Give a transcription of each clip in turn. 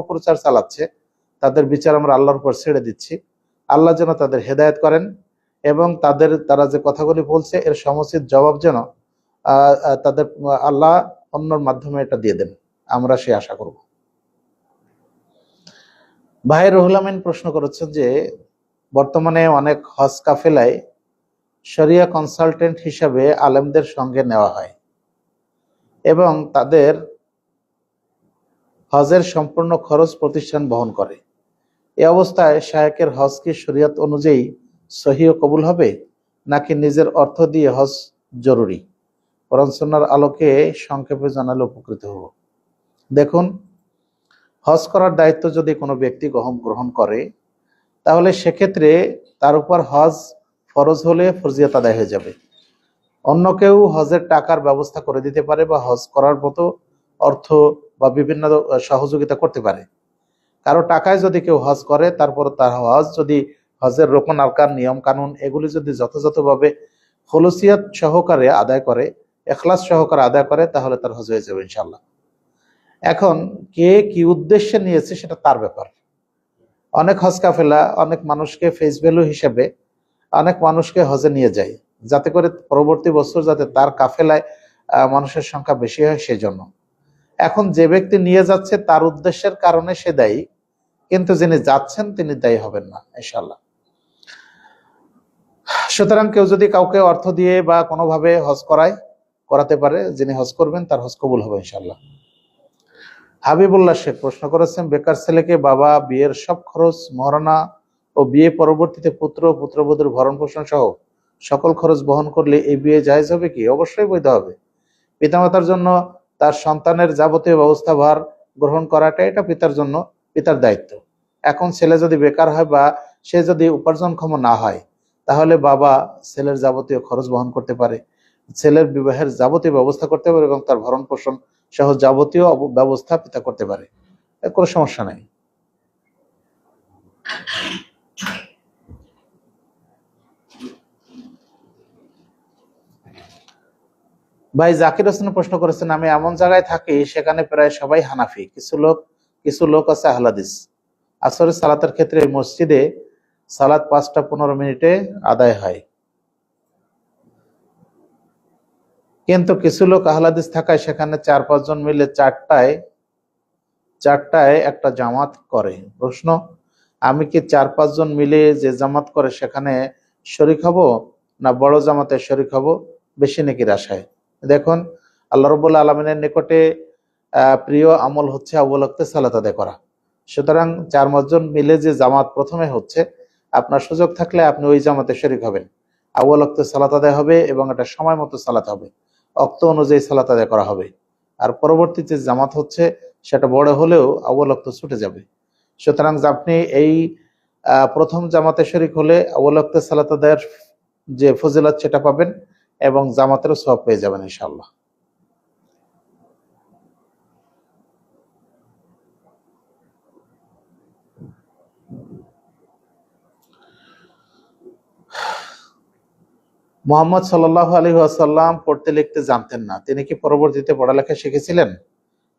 অপপ্রচার চালাচ্ছে তাদের বিচার আমরা আল্লাহর উপর ছেড়ে দিচ্ছি। আল্লাহ যেন তাদের হেদায়েত করেন এবং তারা যে কথাগুলি বলছে এর সমুচিত জবাব যেন তাদের আল্লাহ অন্যর মাধ্যমে এটা দিয়ে দেন, আমরা সে আশা করব। ভাই রুহুল আমিন প্রশ্ন করেছেন যে বর্তমানে অনেক হজ কাফেলায় শরিয়া কনসালটেন্ট হিসাবে আলেমদের সঙ্গে নেওয়া হয় এবং তাদের হজের সম্পূর্ণ খরচ প্রতিষ্ঠান বহন করে। এই অবস্থায় শায়েকের হজ কি শরিয়ত অনুযায়ী সহিহ কবুল হবে নাকি নিজের অর্থ দিয়ে হজ জরুরি? কোরআন সুন্নাহর আলোকে সংক্ষেপে জানালে উপকৃত হব। দেখুন, হজ করার দায়িত্ব যদি কোনো ব্যক্তি গ্রহণ করে তাহলে সেক্ষেত্রে তার উপর হজ ফরজ হলে ফরজিয়াত আদায় হয়ে যাবে। অন্য কেউ হজের টাকার ব্যবস্থা করে দিতে পারে বা হজ করার মতো অর্থ বা বিভিন্ন সহযোগিতা করতে পারে। কারো টাকায় যদি কেউ হজ করে তারপর তার হজ যদি হজের রোকন আরকান নিয়ম কানুন এগুলি যদি যথাযথভাবে খলুসিয়াত সহকারে আদায় করে, এখলাস সহকারে আদায় করে, তাহলে তার হজ হয়ে যাবে ইনশাল্লাহ। এখন কে কি উদ্দেশ্যে নিয়েছে সেটা তার ব্যাপার। অনেক হজ কাফেলা অনেক মানুষকে ফেস ভ্যালু হিসেবে অনেক মানুষকে হজে নিয়ে যায়, যাতে করে পরবর্তী বছর যাতে তার কাফেলায় মানুষের সংখ্যা বেশি হয় সেই জন্য। এখন যে ব্যক্তি নিয়ে যাচ্ছে তার উদ্দেশ্যের কারণে সে দায়ী, কিন্তু যিনি যাচ্ছেন তিনি দায়ী হবেন না ইনশাল্লাহ। সুতরাং কেউ যদি কাউকে অর্থ দিয়ে বা কোনোভাবে হজ করাতে পারে, যিনি হজ করবেন তার হজ কবুল হবে ইনশাল্লাহ। হাবিবুল্লাহ শেখ প্রশ্ন করেছেন, বেকার ছেলেকে বাবা বিয়ের সব খরচ, মহারণা ও বিয়ে পরবর্তীতে পুত্র পুত্রবধূর ভরণ পোষণ সহ সকল খরচ বহন করলে এই বিয়ে জায়েজ হবে কি? অবশ্যই বৈধ হবে। পিতামাতার জন্য তার সন্তানের যাবতীয় ব্যবস্থা ভার গ্রহণ করাটা এটা পিতার দায়িত্ব। এখন ছেলে যদি বেকার হয় বা সে যদি উপার্জনক্ষম না হয় তাহলে বাবা ছেলের যাবতীয় খরচ বহন করতে পারে, ছেলের বিবাহের যাবতীয় ব্যবস্থা করতে পারে এবং তার ভরণ পোষণ সহ যাবতীয় ব্যবস্থা পিতা করতে পারে, কোনো সমস্যা নেই। ভাই জাকির হোসেন প্রশ্ন করেছেন, আমি এমন জায়গায় থাকি সেখানে প্রায় সবাই হানাফি, কিছু লোক আছে আহলাদিস। আসরের সালাতের ক্ষেত্রে মসজিদে সালাত 5টা 15 মিনিটে আদায় হয়, কিন্তু কিছু লোক আহলাদিস থাকায় সেখানে 4-5 জন মিলে চারটায় একটা জামাত করে। প্রশ্ন, আমি কি 4-5 জন মিলে যে জামাত করে সেখানে শরিক হব না বড় জামাতে শরিক হব বেশি নেকির আশায়? দেখুন, আল্লাহ রাব্বুল আলামিনের নিকটে প্রিয় আমল হচ্ছে আউয়াল ওয়াক্তে সালাত আদায় করা। সুতরাং 4-5 জন মিলে যে জামাত প্রথমে হচ্ছে, আপনার সুযোগ থাকলে আপনি ওই জামাতে শরিক হবেন। আউয়াল ওয়াক্তে সালাত আদায় হবে এবং এটা সময় মতো সালাত হবে, অক্ত অনুযায়ী সালাত আদায় করা হবে। আর পরবর্তী যে জামাত হচ্ছে সেটা বড় হলেও আউয়াল ওয়াক্ত ছুটে যাবে। সুতরাং আপনি এই প্রথম জামাতে শরিক হলে আউয়াল ওয়াক্তে সালাত আদায়ের যে ফজিলত সেটা পাবেন এবং জামাতেরও সওয়াব পেয়ে যাবেন ইনশাআল্লাহ। মুহাম্মদ সাল্লাল্লাহু আলাইহি ওয়াসাল্লাম পড়তে লিখতে জানতেন না, তিনি কি পরবর্তীতে পড়ালেখা শিখেছিলেন?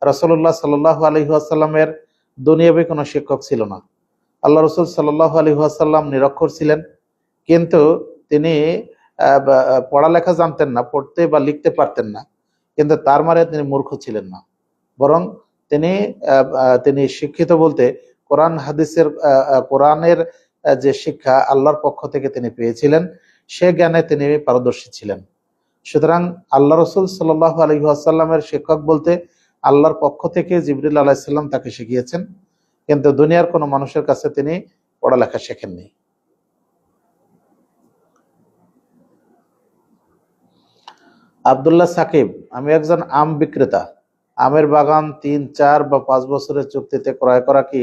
রাসূলুল্লাহ সাল্লাল্লাহু আলাইহি ওয়াসাল্লামের দুনিয়াবী কোনো শিক্ষক ছিল না। আল্লাহ রাসূল সাল্লাল্লাহু আলাইহি ওয়াসাল্লাম নিরক্ষর ছিলেন, কিন্তু তিনি পড়ালেখা জানতেন না, পড়তে বা লিখতে পারতেন না, কিন্তু তার মানে তিনি মূর্খ ছিলেন না। বরং তিনি শিক্ষিত বলতে কোরআনের যে শিক্ষা আল্লাহর পক্ষ থেকে তিনি পেয়েছিলেন সে জ্ঞানে তিনি পারদর্শী ছিলেন। সুতরাং আল্লাহ রাসূল সাল্লাল্লাহু আলাইহি ওয়াসাল্লামের শিক্ষক বলতে আল্লাহর পক্ষ থেকে জিবরিল আলাইহিস সালাম তাকে শিখিয়েছেন, কিন্তু দুনিয়ার কোনো মানুষের কাছে তিনি পড়ালেখা শেখেননি। আব্দুল্লাহ সাকিব, আমি একজন আম বিক্রেতা, আমের বাগান 3, 4 বা 5 বছরের চুক্তিতে ক্রয় করা কি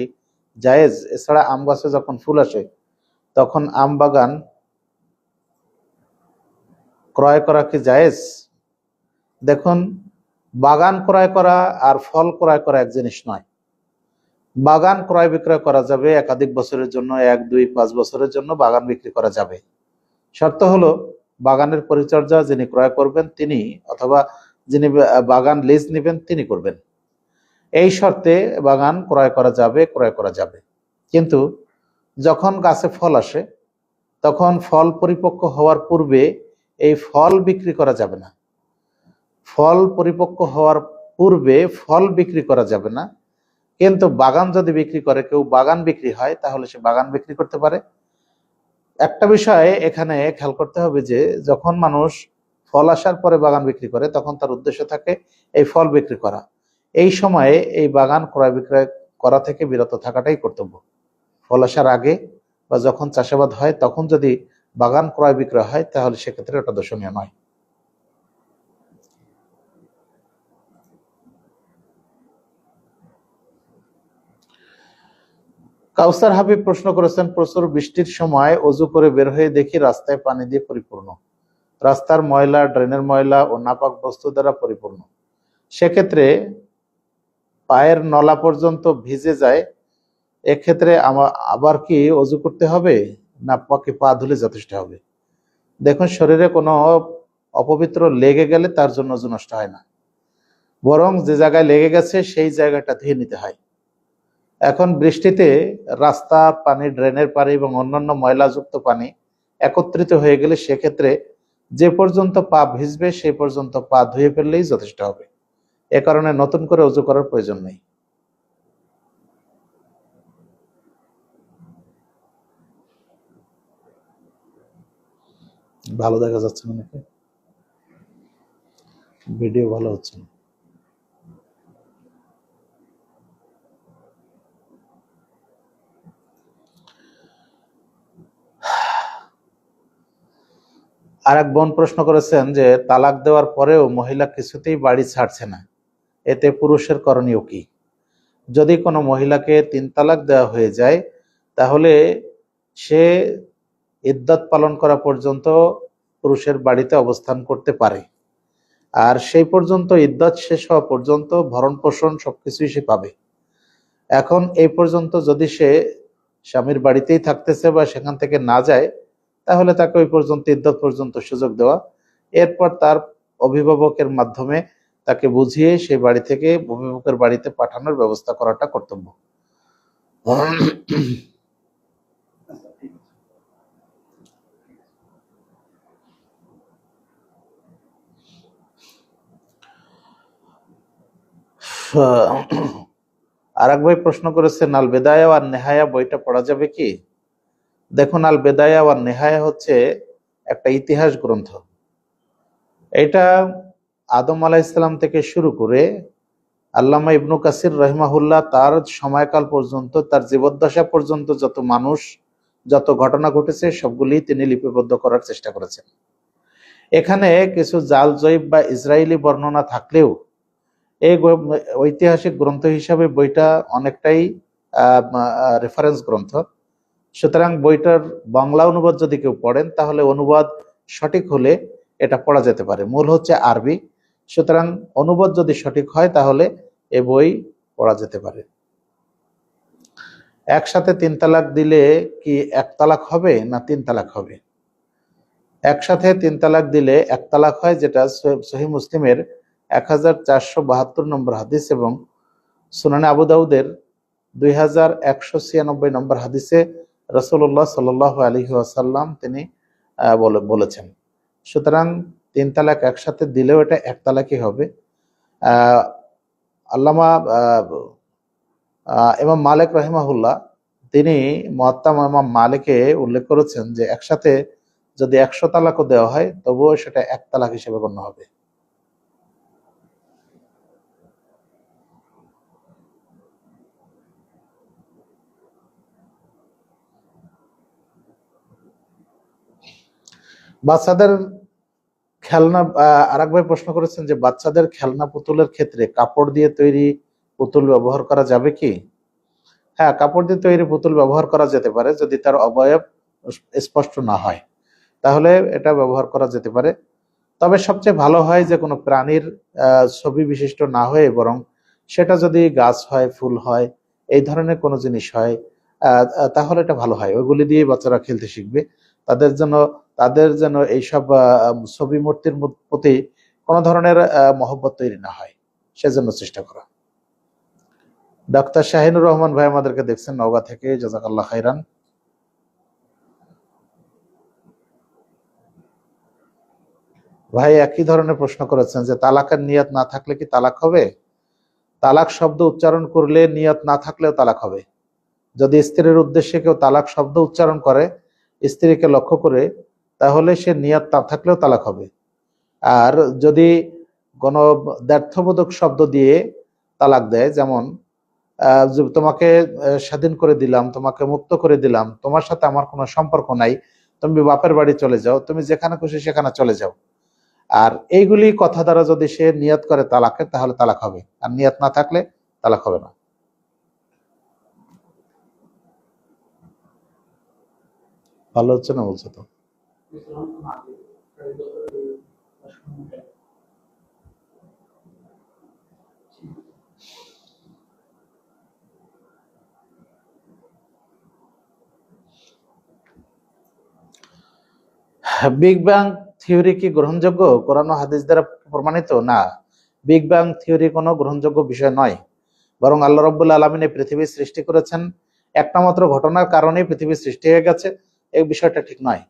জায়েজ? এছাড়া আম গাছে যখন ফুল আসে তখন আম বাগান ক্রয় করা কি জায়েজ? দেখুন, বাগান ক্রয় করা আর ফল ক্রয় করা এক জিনিস নয়। বাগান ক্রয় বিক্রয় করা যাবে একাধিক বছরের জন্য, 1, 2, 5 বছরের জন্য বাগান বিক্রি করা যাবে। শর্ত হলো বাগানের পরিচর্যা যিনি ক্রয় করবেন তিনি, অথবা যিনি বাগান লিজ নেবেন তিনি করবেন। এই শর্তে বাগান ক্রয় করা যাবে। কিন্তু যখন গাছে ফল আসে তখন ফল পরিপক্ক হওয়ার পূর্বে এই ফল বিক্রি করা যাবে না। ফল পরিপক্ক হওয়ার পূর্বে ফল বিক্রি করা যাবে না। কিন্তু বাগান যদি বিক্রি করে, কেউ বাগান বিক্রি হয়, তাহলে সে বাগান বিক্রি করতে পারে। একটা বিষয় এখানে খেয়াল করতে হবে যে যখন মানুষ ফল আসার পরে বাগান বিক্রি করে তখন তার উদ্দেশ্য থাকে এই ফল বিক্রি করা। এই সময়ে এই বাগান ক্রয় বিক্রয় করা থেকে বিরত থাকাটাই কর্তব্য। ফল আসার আগে বা যখন চাষাবাদ হয় তখন যদি বাগান ক্রয় বিক্রয় হয় তাহলে সেক্ষেত্রে ওটা দর্শনীয় নয়। কাউসার হাবিব প্রশ্ন করেছেন, প্রচুর বৃষ্টির সময় অজু করে বের হয়ে দেখি রাস্তায় পানি দিয়ে পরিপূর্ণ, রাস্তার ময়লা, ড্রেনের ময়লা ও নাপাক বস্তু দ্বারা পরিপূর্ণ, সেক্ষেত্রে পায়ের নলা পর্যন্ত ভিজে যায়, এক্ষেত্রে আবার কি অজু করতে হবে না পাকে পা ধুলে যথেষ্ট হবে? দেখুন, শরীরে কোনো অপবিত্র লেগে গেলে তার জন্য অজু নষ্ট হয় না, বরং যে জায়গায় লেগে গেছে সেই জায়গাটা ধুয়ে নিতে হয়। এখন বৃষ্টিতে রাস্তার পানি, ড্রেনের পানি এবং অন্যান্য ময়লাযুক্ত পানি একত্রিত হয়ে গেলে সেক্ষেত্রে যে পর্যন্ত পা ভিজবে সেই পর্যন্ত পা ধুয়ে ফেললেই যথেষ্ট হবে। এ কারণে নতুন করে অজু করার প্রয়োজন নেই। ভালো দেখা যাচ্ছে না নাকি? ভিডিও ভালো হচ্ছে না। আর এক বোন প্রশ্ন করেছেন যে তালাক দেওয়ার পরেও মহিলা কিছুতেই বাড়ি ছাড়ছে না, এতে পুরুষের করণীয় কি? যদি কোনো মহিলাকে 3 তালাক দেওয়া হয়ে যায় তাহলে সে ইদ্যত পালন করা পর্যন্ত পুরুষের বাড়িতে অবস্থান করতে পারে, আর সেই পর্যন্ত ইদ্যত শেষ হওয়া পর্যন্ত ভরণ পোষণ সবকিছুই সে পাবে। এখন এই পর্যন্ত যদি সে স্বামীর বাড়িতেই থাকতেছে বা সেখান থেকে না যায় তাহলে তাকে ওই পর্যন্ত, ইদ্যত পর্যন্ত সুযোগ দেওয়া, এরপর তার অভিভাবকের মাধ্যমে তাকে বুঝিয়ে সেই বাড়ি থেকে অভিভাবকের বাড়িতে পাঠানোর ব্যবস্থা করাটা কর্তব্য। আর এক ভাই প্রশ্ন করেছেন, আল বেদায়া আর নেহায়া বইটা পড়া যাবে কি? দেখুন, আল বেদায়া আর নেহায়া হচ্ছে একটা ইতিহাস গ্রন্থ। এটা আদম আলাইহিস সালাম থেকে শুরু করে আল্লামা ইবনু কাসির রহিমাহুল্লাহ তার সময়কাল পর্যন্ত, তার জীবদ্দশা পর্যন্ত যত মানুষ, যত ঘটনা ঘটেছে সবগুলি তিনি লিপিবদ্ধ করার চেষ্টা করেছেন। এখানে কিছু জাল জয়ীব বা ইসরায়েলি বর্ণনা থাকলেও এই ঐতিহাসিক গ্রন্থ হিসাবে বইটা অনেকটাই রেফারেন্স গ্রন্থ। সুতরাং বইটার বাংলা অনুবাদ যদি কেউ পড়েন তাহলে অনুবাদ সঠিক হলে এটা পড়া যেতে পারে। মূল হচ্ছে আরবি, সুতরাং অনুবাদ যদি সঠিক হয় তাহলে এ বই পড়া যেতে পারে। একসাথে 3 তালাক দিলে কি 1 তালাক হবে না 3 তালাক হবে? একসাথে 3 তালাক দিলে 1 তালাক হয়, যেটা সহিহ মুসলিমের 1472 নম্বর হাদিস এবং সুনানে আবু দাউদের 2196 নম্বর হাদিসে রাসূলুল্লাহ সাল্লাল্লাহু আলাইহি ওয়াসাল্লাম তিনি বলেছেন। সুতরাং 3 তালাক একসাথে দিলেও এটা 1 তালাকই হবে। আল্লামা ইমাম মালিক রাহিমাহুল্লাহ তিনি মুয়াত্তা ইমাম মালিকে উল্লেখ করেছেন যে একসাথে যদি 100 তালাকও দেওয়া হয় তবুও সেটা 1 তালাক হিসেবে গণ্য হবে। বাচ্চাদের খেলনা, আরেক ভাই প্রশ্ন করেছেন যে বাচ্চাদের খেলনা পুতুলের ক্ষেত্রে কাপড় দিয়ে তৈরি পুতুল ব্যবহার করা যাবে কি? হ্যাঁ, কাপড় দিয়ে তৈরি পুতুল ব্যবহার করা যেতে পারে যদি তার অবয়ব স্পষ্ট না হয়, তাহলে এটা ব্যবহার করা যেতে পারে। তবে সবচেয়ে ভালো হয় যে কোনো প্রাণীর ছবি বিশিষ্ট না হয়ে বরং সেটা যদি গাছ হয়, ফুল হয়, এই ধরনের কোনো জিনিস হয় তাহলে এটা ভালো হয়। ওইগুলি দিয়ে বাচ্চারা খেলতে শিখবে। তাদের যেন এইসব ছবি মূর্তির প্রতি কোনো ধরনের মহব্বত তৈরি না হয়, সেজন্য চেষ্টা করা। ডাক্তার শাহিনুর রহমান ভাই আমাদেরকে দেখছেন নওগাঁ থেকে, জাযাকাল্লাহ খাইরান। ভাই একই ধরনের প্রশ্ন করেছেন যে তালাকের নিয়ত না থাকলে কি তালাক হবে? তালাক শব্দ উচ্চারণ করলে নিয়ত না থাকলেও তালাক হবে। যদি স্ত্রীর উদ্দেশ্যে কেউ তালাক শব্দ উচ্চারণ করে স্ত্রীকে লক্ষ্য করে, তাহলে সে নিয়ত না থাকলেও তালাক হবে। আর যদি কোনো দ্ব্যর্থবোধক শব্দ দিয়ে তালাক দেয়, যেমন তোমাকে স্বাধীন করে দিলাম, তোমাকে মুক্ত করে দিলাম, তোমার সাথে আমার কোনো সম্পর্ক নাই, তুমি বাপের বাড়ি চলে যাও, তুমি যেখানে খুশি সেখানে চলে যাও, আর এইগুলি কথা দ্বারা যদি সে নিয়ত করে তালাকের, তাহলে তালাক হবে। আর নিয়ত না থাকলে তালাক হবে না। ভালো হচ্ছে না বলছো তো? বিগ ব্যাং থিওরি কি গ্রহণযোগ্য? কোরআন ও হাদিস দ্বারা প্রমাণিত না। বিগ ব্যাং থিওরি কোনো গ্রহণযোগ্য বিষয় নয়, বরং আল্লাহ রাব্বুল আলামিন এই পৃথিবী সৃষ্টি করেছেন একটা মাত্র ঘটনার কারণেই পৃথিবী সৃষ্টি হয়ে গেছে, এই বিষয়টা ঠিক নয়।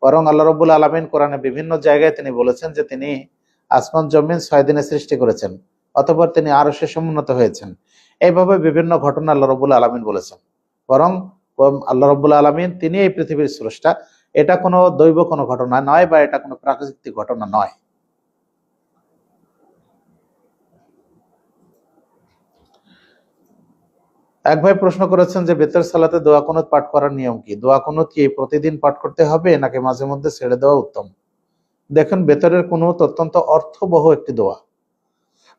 বরং আল্লাহ রাব্বুল আলামিন কোরআনে বিভিন্ন জায়গায় তিনি বলেছেন যে তিনি আসমান জমিন 6 দিনে সৃষ্টি করেছেন, অতঃপর তিনি আরশে সমুন্নত হয়েছেন। এইভাবে বিভিন্ন ঘটনা আল্লাহ রাব্বুল আলামিন বলেছেন। বরং আল্লাহ রাব্বুল আলামিন তিনি এই পৃথিবীর স্রষ্টা, এটা কোনো দৈব কোনো ঘটনা নয়, বা এটা কোনো প্রাকৃতিক ঘটনা নয়। এক ভাই প্রশ্ন করেছেন যে বেতর সালাতে দোয়া কুনুত পাঠ করার নিয়ম কি? দোয়া কুনুত কি প্রতিদিন পাঠ করতে হবে নাকি মাঝে মধ্যে ছেড়ে দেওয়া উত্তম? দেখেন, বেতরের কুনুত অত্যন্ত অর্থবহ একটি দোয়া।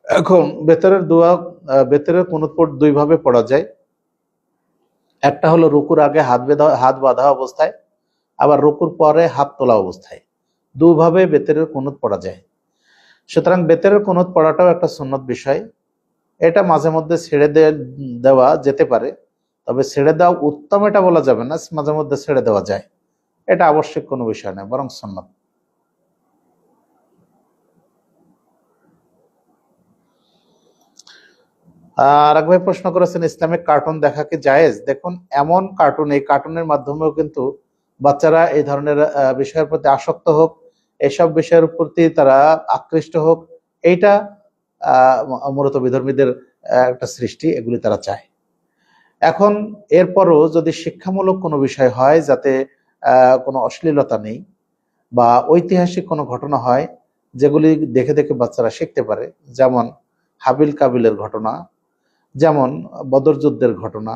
এখন বেতরের দোয়া, বেতরের কুনুত দুই ভাবে পড়া যায়। একটা হলো রুকুর আগে হাত বাঁধা অবস্থায়, আবার রুকুর পরে হাত তোলা অবস্থায়। দুভাবে বেতরের কুনুত পড়া যায়। সুতরাং বেতরের কুনুত পড়াটাও একটা সুন্নত বিষয়। এটা মাঝে মধ্যে ছেড়ে দেওয়া যেতে পারে, তবে ছেড়ে দেওয়া উত্তম এটা বলা যাবে না, মাঝে মধ্যে ছেড়ে দেওয়া যায়, এটা আবশ্যক কোনো বিষয় নয়, বরং সুন্নত। আর এক ভাই প্রশ্ন করেছেন ইসলামিক কার্টুন দেখা কি জায়েজ? দেখুন, এমন কার্টুন, এই কার্টুনের মাধ্যমেও কিন্তু বাচ্চারা এই ধরনের বিষয়ের প্রতি আসক্ত হোক, এসব বিষয়ের প্রতি তারা আকৃষ্ট হোক, এইটা মূলত বিধর্মীদের একটা সৃষ্টি, এগুলি তারা চায়। এখন এরপরও যদি শিক্ষামূলক কোনো বিষয় হয়, যাতে কোনো অশ্লীলতা নেই বা ঐতিহাসিক কোনো ঘটনা হয় যেগুলি দেখে দেখে বাচ্চারা শিখতে পারে, যেমন হাবিল কাবিলের ঘটনা, যেমন বদর যুদ্ধের ঘটনা,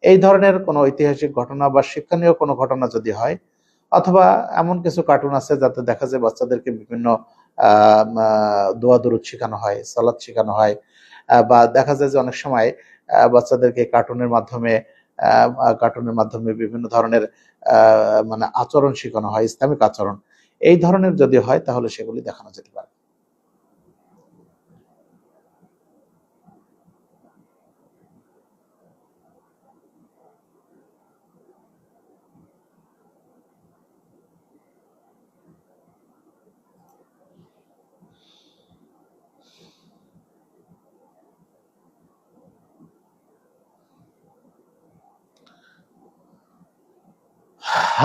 এই ধরনের কোনো ঐতিহাসিক ঘটনা বা শিক্ষণীয় কোনো ঘটনা যদি হয়, অথবা এমন কিছু কার্টুন আছে যাতে দেখা যায় বাচ্চাদেরকে বিভিন্ন দোয়া দুরুদ শেখানো হয়, সালাত শেখানো হয়, বা দেখা যায় যে অনেক সময় বাচ্চাদেরকে কার্টুনের মাধ্যমে বিভিন্ন ধরনের মানে আচরণ শেখানো হয়, ইসলামিক আচরণ, এই ধরনের যদি হয় তাহলে সেগুলি দেখানো যেতে পারে।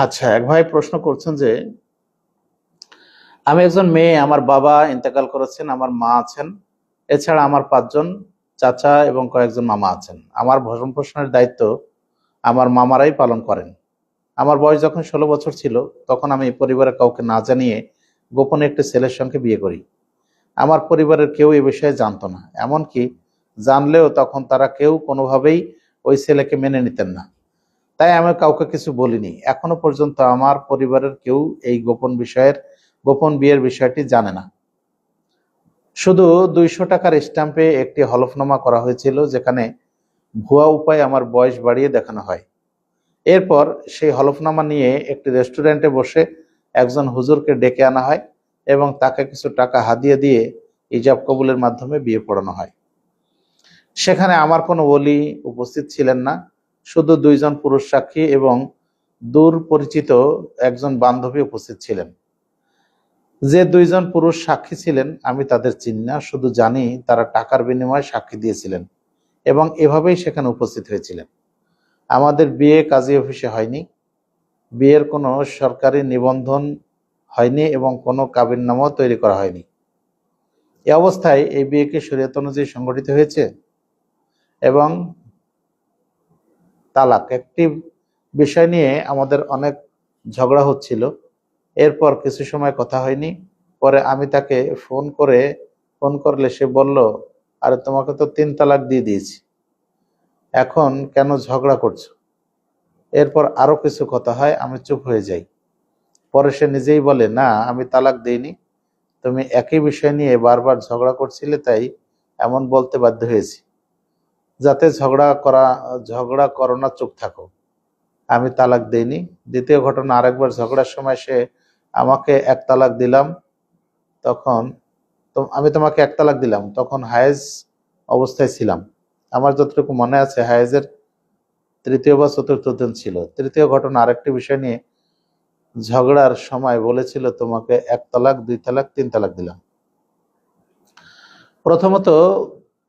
আচ্ছা, এক ভাই প্রশ্ন করছেন যে আমি একজন মেয়ে, আমার বাবা ইন্তেকাল করেছেন, আমার মা আছেন, এছাড়া আমার 5 জন চাচা এবং কয়েকজন মামা আছেন। আমার ভরণ পোষণের দায়িত্ব আমার মামারাই পালন করেন। আমার বয়স যখন 16 বছর ছিল, তখন আমি পরিবারের কাউকে না জানিয়ে গোপনে একটি ছেলের সঙ্গে বিয়ে করি। আমার পরিবারের কেউ এ বিষয়ে জানতো না, এমনকি জানলেও তখন তারা কেউ কোনোভাবেই ওই ছেলেকে মেনে নিতেন না। তাই আমি কাউকে কিছু বলিনি। এখনো পর্যন্ত আমার পরিবারের কেউ এই গোপন বিয়ের বিষয়টি জানে না। শুধু 200 টাকার স্ট্যাম্পে একটি হলফনামা করা হয়েছিল, যেখানে ভুয়া উপায়ে আমার বয়স বাড়িয়ে দেখানো হয়। এরপর সেই হলফনামা নিয়ে একটি রেস্টুরেন্টে বসে একজন হুজুরকে ডেকে আনা হয় এবং তাকে কিছু টাকা হাদিয়া দিয়ে ইজাব কবুলের মাধ্যমে বিয়ে পড়ানো হয়। সেখানে আমার কোনো ওলি উপস্থিত ছিলেন না, শুধু 2 জন পুরুষ সাক্ষী এবং দূর পরিচিত একজন বান্ধবী উপস্থিত ছিলেন। যে 2 জন পুরুষ সাক্ষী ছিলেন আমি তাদের চিনি না, শুধু জানি তারা টাকার বিনিময়ে সাক্ষী দিয়েছিলেন। এবং এভাবেই সেখানে উপস্থিত হয়েছিলেন। আমাদের বিয়ে কাজী অফিসে হয়নি, বিয়ের কোনো সরকারি নিবন্ধন হয়নি এবং কোনো কাবিননামাও তৈরি করা হয়নি। এই অবস্থায় এই বিয়ে কি শরীয়ত অনুযায়ী সংগঠিত হয়েছে? এবং তালাক একটি বিষয় নিয়ে আমাদের অনেক ঝগড়া হচ্ছিল। এরপর কিছু সময় কথা হয়নি। পরে আমি তাকে ফোন করলে সে বলল, আরে তোমাকে তো 3 তালাক দিয়ে দিয়েছি, এখন কেন ঝগড়া করছো? এরপর আরো কিছু কথা হয়, আমি চুপ হয়ে যাই। পরে সে নিজেই বলে, না আমি তালাক দিইনি, তুমি একই বিষয় নিয়ে বারবার ঝগড়া করছিলে, তাই এমন বলতে বাধ্য হয়েছি, যাতে ঝগড়া করো না, চুপ থাকো। আমি তালাক দেইনি। দ্বিতীয় ঘটনা, আরেকবার ঝগড়ার সময় সে আমাকে 1 তালাক দিলাম, তখন আমি তোমাকে 1 তালাক দিলাম, তখন হায়েজ অবস্থায় ছিলাম। আমার যতটুকু মনে আছে হায়েজের 3য় বা 4র্থ দিন ছিল। তৃতীয় ঘটনা, আরেকটি বিষয় নিয়ে ঝগড়ার সময় বলেছিল, তোমাকে 1 তালাক, 2 তালাক, 3 তালাক দিলাম। প্রথমত,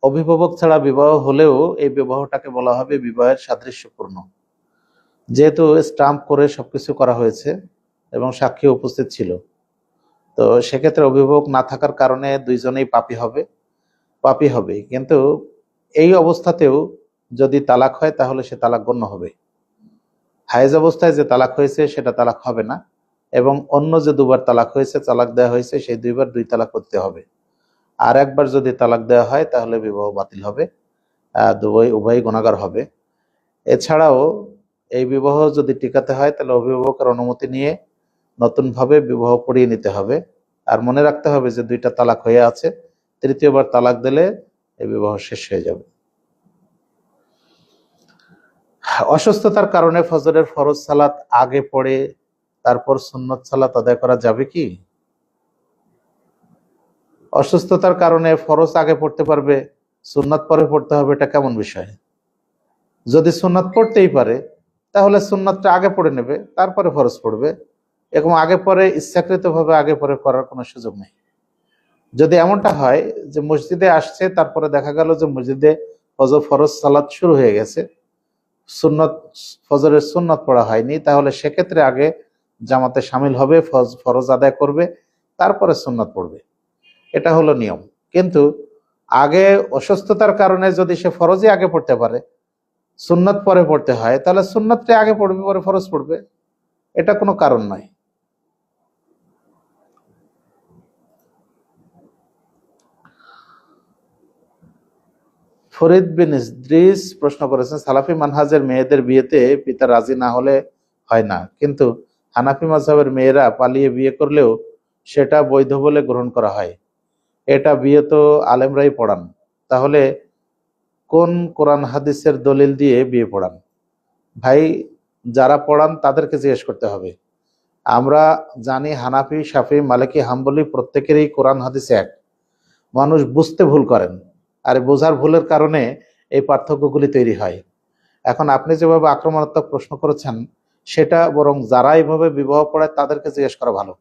অভিভাবক ছাড়া বিবাহ হলেও এই বিবাহটাকে বলা হবে বিবাহের সাদৃশ্যপূর্ণ, যেহেতু স্টাম্প করে সবকিছু করা হয়েছে এবং সাক্ষী উপস্থিত ছিল। তো সেক্ষেত্রে অভিভাবক না থাকার কারণে দুইজনেই পাপী হবে। কিন্তু এই অবস্থাতেও যদি তালাক হয় তাহলে সে তালাক গণ্য হবে। হায়েজ অবস্থায় যে তালাক হয়েছে সেটা তালাক হবে না, এবং অন্য যে 2বার তালাক হয়েছে, তালাক দেওয়া হয়েছে, সেই 2বার 2 তালাক করতে হবে। আর একবার যদি তালাক দেওয়া হয় তাহলে বিবাহ বাতিল হবে, উভয় গুনাহগার হবে। এছাড়াও এই বিবাহ যদি টিকাতে হয় তাহলে অভিভাবকের অনুমতি নিয়ে নতুনভাবে বিবাহ পড়িয়ে নিতে হবে। আর মনে রাখতে হবে যে 2টা তালাক হয়ে আছে, 3য়বার তালাক দিলে এই বিবাহ শেষ হয়ে যাবে। অসুস্থতার কারণে ফজরের ফরজ সালাত আগে পড়ে তারপর সুন্নত সালাত আদায় করা যাবে কি? অসুস্থতার কারণে ফরজ আগে পড়তে পারবে, সুন্নাত পরে পড়তে হবে, এটা কেমন বিষয়? যদি সুন্নাত পড়তেই পারে তাহলে সুন্নাতটা আগে পড়ে নেবে, তারপরে ফরজ পড়বে। এরকম আগে পরে ইচ্ছাকৃতভাবে আগে পরে করার কোনো সুযোগ নেই। যদি এমনটা হয় যে মসজিদে আসছে, তারপরে দেখা গেল যে মসজিদে ফরজ সালাত শুরু হয়ে গেছে, ফজরের সুন্নত পড়া হয়নি, তাহলে সেক্ষেত্রে আগে জামাতে সামিল হবে, ফরজ আদায় করবে, তারপরে সুন্নত পড়বে। এটা হলো নিয়ম। কিন্তু আগে অসুস্থতার কারণে যদি সে ফরজই আগে পড়তে পারে, সুন্নত পরে পড়তে হয়, তাহলে সুন্নতটা আগে পড়বে, পরে ফরজ পড়বে, এটা কোনো কারণ নয়। ফরিদ বিন ইদ্রিস প্রশ্ন করেছেন, সালাফি মানহাজের মেয়েদের বিয়েতে পিতা রাজি না হলে হয় না, কিন্তু হানাফি মাযহাবের মেয়েরা পালিয়ে বিয়ে করলেও সেটা বৈধ বলে গ্রহণ করা হয়। এটা বিয়ে তো আলেমরাই পড়ান, তাহলে কোন কোরআন হাদিসের দলিল দিয়ে বিয়ে পড়ান? ভাই, যারা পড়ান তাদেরকে জিজ্ঞেস করতে হবে। আমরা জানি হানাফি, শাফি, মালিকি, হাম্বলি প্রত্যেকেরই কোরআন হাদিসে এক। মানুষ বুঝতে ভুল করেন, আর বোঝার ভুলের কারণে এই পার্থক্যগুলি তৈরি হয়। এখন আপনি যেভাবে আক্রমণাত্মক প্রশ্ন করেছেন, সেটা বরং যারা এইভাবে বিবাহ পড়ায় তাদেরকে জিজ্ঞেস করা ভালো।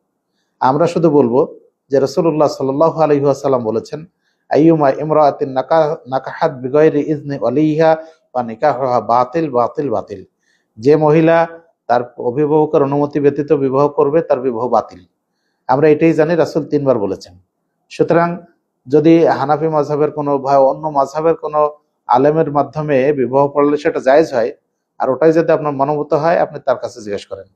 আমরা শুধু বলবো যে রাসূলুল্লাহ সাল্লাল্লাহু আলাইহি ওয়াসাল্লাম বলেছেন, আইয়ুমা ইমরাআতিন নাকাহাত বিগাইরি ইজনি ওয়ালিহা ওয়া নিকাহুহা বাতিল বাতিল বাতিল। যে মহিলা তার অভিভাবকের অনুমতি ব্যতীত বিবাহ করবে, তার বিবাহ বাতিল। আমরা এটাই জানি, রাসূল 3 বার বলেছেন। সুতরাং যদি হানাফি মাযহাবের কোনো বা অন্য মাযহাবের কোনো আলেমের মাধ্যমে বিবাহ পড়লে সেটা জায়েজ হয়, আর ওটাই যদি আপনার মনোভূত হয়, আপনি তার কাছে জিজ্ঞেস করেন।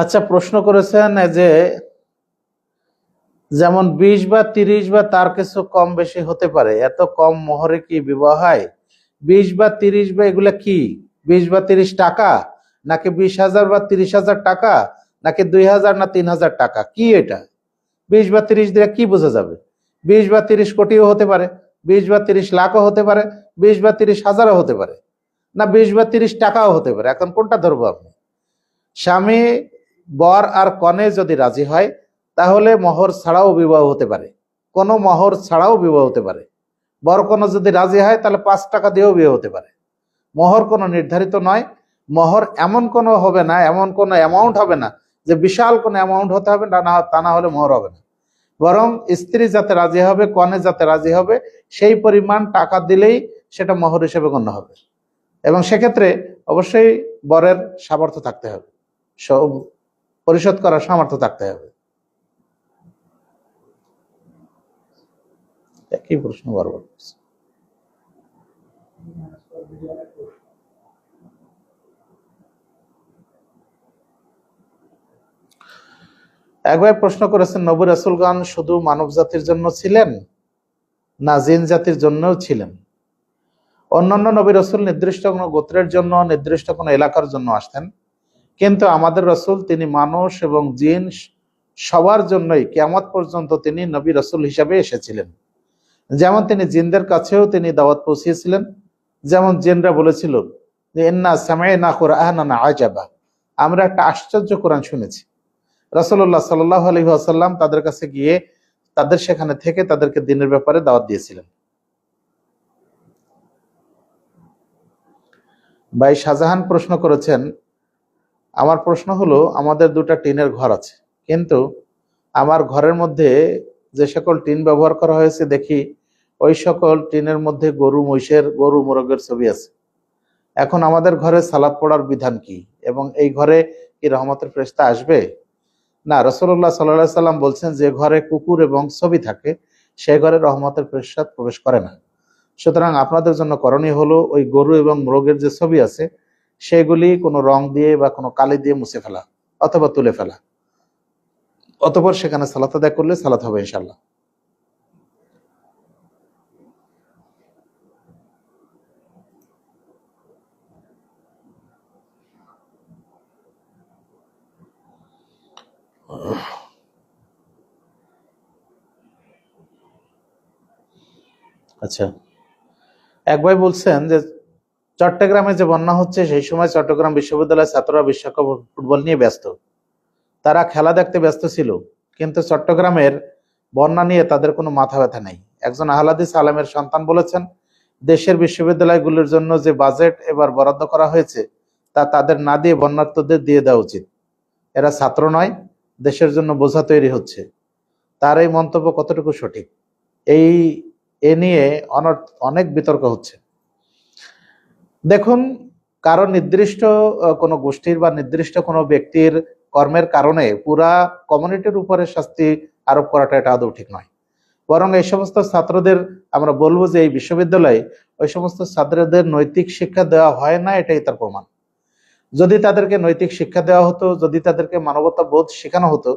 আচ্ছা, প্রশ্ন করেছেন যে যেমন 20 বা 30 বা তার কিছু কম বেশি হতে পারে, এত কম মোহরে কি বিবাহ হয়? 20 বা 30 বা এগুলা কি? 20 বা 30 টাকা, নাকি 20,000 বা 30,000 টাকা, নাকি 2,000 না 3,000 টাকা? কি এটা? 20 বা 30 দিয়ে কি বোঝা যাবে? 20 বা 30 কোটিও হতে পারে, 20 বা 30 লাখও হতে পারে, 20 বা 30 হাজারও হতে পারে, না 20 বা 30 টাকাও হতে পারে। এখন কোনটা ধরবো আপনি? স্বামী, বর আর কনে যদি রাজি হয় তাহলে মোহর ছাড়াও বিবাহ হতে পারে, কোনো মোহর ছাড়াও বিবাহ হতে পারে। বর কনে যদি রাজি হয় তাহলে 5 টাকা দিয়েও বিয়ে হতে পারে। মোহর কোনো নির্ধারিত নয়। মোহর এমন কোনো হবে না, এমন কোনো অ্যামাউন্ট হবে না যে বিশাল কোনো অ্যামাউন্ট হতে হবে, তা না হলে মোহর হবে না। বরং স্ত্রী যাতে রাজি হবে, কনে যাতে রাজি হবে, সেই পরিমাণ টাকা দিলেই সেটা মোহর হিসেবে গণ্য হবে। এবং সেক্ষেত্রে অবশ্যই বরের সামর্থ্য থাকতে হবে, সব পরিশোধ করার সামর্থ্য থাকতে হবে। একই প্রশ্ন বারবার করছে। এক ভাই প্রশ্ন করেছেন, নবী রাসূলগণ শুধু মানব জাতির জন্য ছিলেন না জিন জাতির জন্যও ছিলেন? অন্যান্য নবী রাসূল নির্দিষ্ট কোনো গোত্রের জন্য, নির্দিষ্ট কোনো এলাকার জন্য আসতেন, কিন্তু আমাদের রাসূল তিনি মানুষ এবং জিন সবার জন্যই কিয়ামত পর্যন্ত তিনি নবী রাসূল হিসাবে এসেছিলেন। যেমন তিনি জিনদের কাছেও তিনি দাওয়াত পৌঁছিয়েছিলেন, যেমন জিনরা বলেছিল যে ইন্না সামি'না কুরআনান আজাবা, আমরা একটা আশ্চর্য কোরআন শুনেছি। রাসূলুল্লাহ সাল্লাল্লাহু আলাইহি ওয়াসাল্লাম তাদের কাছে গিয়ে তাদের সেখানে থেকে তাদেরকে দ্বীনের ব্যাপারে দাওয়াত দিয়েছিলেন। ভাই শাহজাহান প্রশ্ন করেছেন, আমার প্রশ্ন হলো, আমাদের দুটা টিনের ঘর আছে, কিন্তু আমার ঘরের মধ্যে যে সকল টিন ব্যবহার করা হয়েছে দেখি ওই সকল টিনের মধ্যে গরু মহিষের, গরু মোরগের ছবি আছে। এখন আমাদের ঘরে সালাত পড়ার বিধান কি, এবং এই ঘরে কি রহমতের ফেরেশতা আসবে? না, রাসূলুল্লাহ সাল্লাল্লাহু আলাইহি সাল্লাম বলছেন যে ঘরে কুকুর এবং ছবি থাকে সে ঘরে রহমতের ফেরেশতা প্রবেশ করে না। সুতরাং আপনাদের জন্য করণীয় হলো ওই গরু এবং মোরগের যে ছবি আছে সেগুলি কোনো রং দিয়ে বা কোনো কালি দিয়ে মুছে ফেলা অথবা তুলে ফেলা, অতঃপর সেখানে সালাত আদায় করলে সালাত হবে ইনশাআল্লাহ। আচ্ছা, এক ভাই বলছেন যে চট্টগ্রামে যে বন্যা হচ্ছে সেই সময় চট্টগ্রাম বিশ্ববিদ্যালয়ের ছাত্ররা বিশ্বকাপ ফুটবল নিয়ে ব্যস্ত, তারা খেলা দেখতে ব্যস্ত ছিল, কিন্তু চট্টগ্রামের বন্যা নিয়ে তাদের কোনো মাথা ব্যথা নেই। একজন আহলাদিস আলেমের সন্তান বলেছেন, দেশের বিশ্ববিদ্যালয়গুলোর জন্য যে বাজেট এবার বরাদ্দ করা হয়েছে তা তাদের না দিয়ে বন্যার্তদের দিয়ে দেওয়া উচিত। এরা ছাত্র নয়, দেশের জন্য বোঝা তৈরি হচ্ছে। তার এই মন্তব্য কতটুকু সঠিক, এই এ নিয়ে অনেক বিতর্ক হচ্ছে। দেখুন, কারণ নির্দিষ্ট কোনো গোষ্ঠীর বা নির্দিষ্ট কোনো ব্যক্তির কর্মের কারণে পুরা কমিউনিটির উপরে শাস্তি আরোপ করাটা এটা আদৌ ঠিক নয়। বরং এই সমস্ত ছাত্রদের আমরা বলবো যে এই বিশ্ববিদ্যালয়ে ওই সমস্ত ছাত্রদের নৈতিক শিক্ষা দেওয়া হয় না, এটাই তার প্রমাণ। যদি তাদেরকে নৈতিক শিক্ষা দেওয়া হতো, যদি তাদেরকে মানবতা বোধ শেখানো হতো,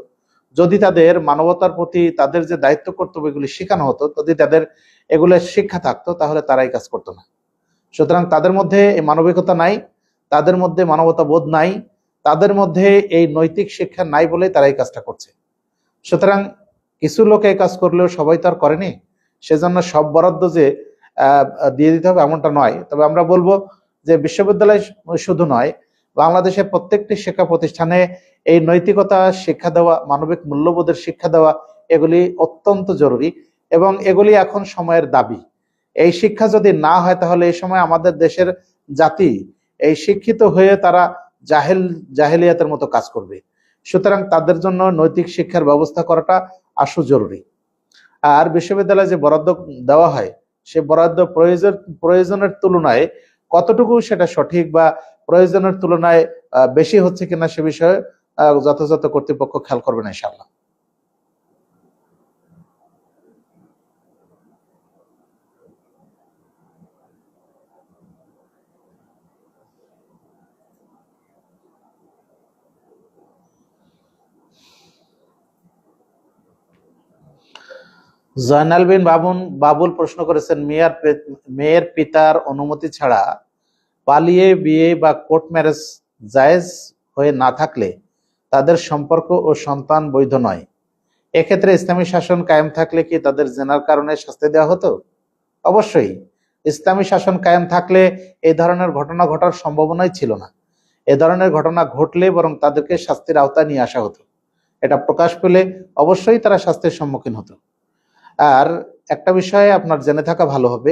যদি তাদের মানবতার প্রতি তাদের যে দায়িত্ব কর্তব্য এগুলি শেখানো হতো, যদি তাদের এগুলো শিক্ষা থাকতো, তাহলে তারাই কাজ করতো না। সুতরাং তাদের মধ্যে এই মানবিকতা নাই, তাদের মধ্যে মানবতা বোধ নাই, তাদের মধ্যে এই নৈতিক শিক্ষা নাই বলেই তারা এই কাজটা করছে। সুতরাং কিছু লোক এই কাজ করলেও সবাই তো আর করেনি, সেজন্য সব বরাদ্দ যে দিয়ে দিতে হবে এমনটা নয়। তবে আমরা বলবো যে বিশ্ববিদ্যালয় শুধু নয়, বাংলাদেশের প্রত্যেকটি শিক্ষা প্রতিষ্ঠানে এই নৈতিকতা শিক্ষা দেওয়া, মানবিক মূল্যবোধের শিক্ষা দেওয়া, এগুলি অত্যন্ত জরুরি এবং এগুলি এখন সময়ের দাবি। এই শিক্ষা যদি না হয় তাহলে এই সময় আমাদের দেশের জাতি এই শিক্ষিত হয়ে তারা জাহেলিয়াতের মতো কাজ করবে। সুতরাং তাদের জন্য নৈতিক শিক্ষার ব্যবস্থা করাটা আসু জরুরি। আর বিশ্ববিদ্যালয়ে যে বরাদ্দ দেওয়া হয় সে বরাদ্দ প্রয়োজনের তুলনায় কতটুকু সেটা সঠিক বা প্রয়োজনের তুলনায় বেশি হচ্ছে কিনা সে বিষয়ে যথাযথ কর্তৃপক্ষ খেয়াল করবেন ইনশাআল্লাহ। জয়নাল বিন বাবুল প্রশ্ন করেছেন, মেয়ের পিতার অনুমতি ছাড়া পালিয়ে বিয়ে বা কোর্ট ম্যারেজ জায়েজ হয়ে না থাকলে তাদের সম্পর্ক ও সন্তান বৈধ নয়। এক্ষেত্রে ইসলামী শাসন কায়েম থাকলে কি তাদের জেনার কারণে শাস্তি দেওয়া হতো? অবশ্যই। ইসলামী শাসন কায়েম থাকলে এই ধরনের ঘটনা ঘটার সম্ভাবনাই ছিল না। এ ধরনের ঘটনা ঘটলে বরং তাদেরকে শাস্তির আওতায় নিয়ে আসা হতো। এটা প্রকাশ পেলে অবশ্যই তারা শাস্তির সম্মুখীন হতো। আর একটা বিষয়ে আপনার জেনে থাকা ভালো হবে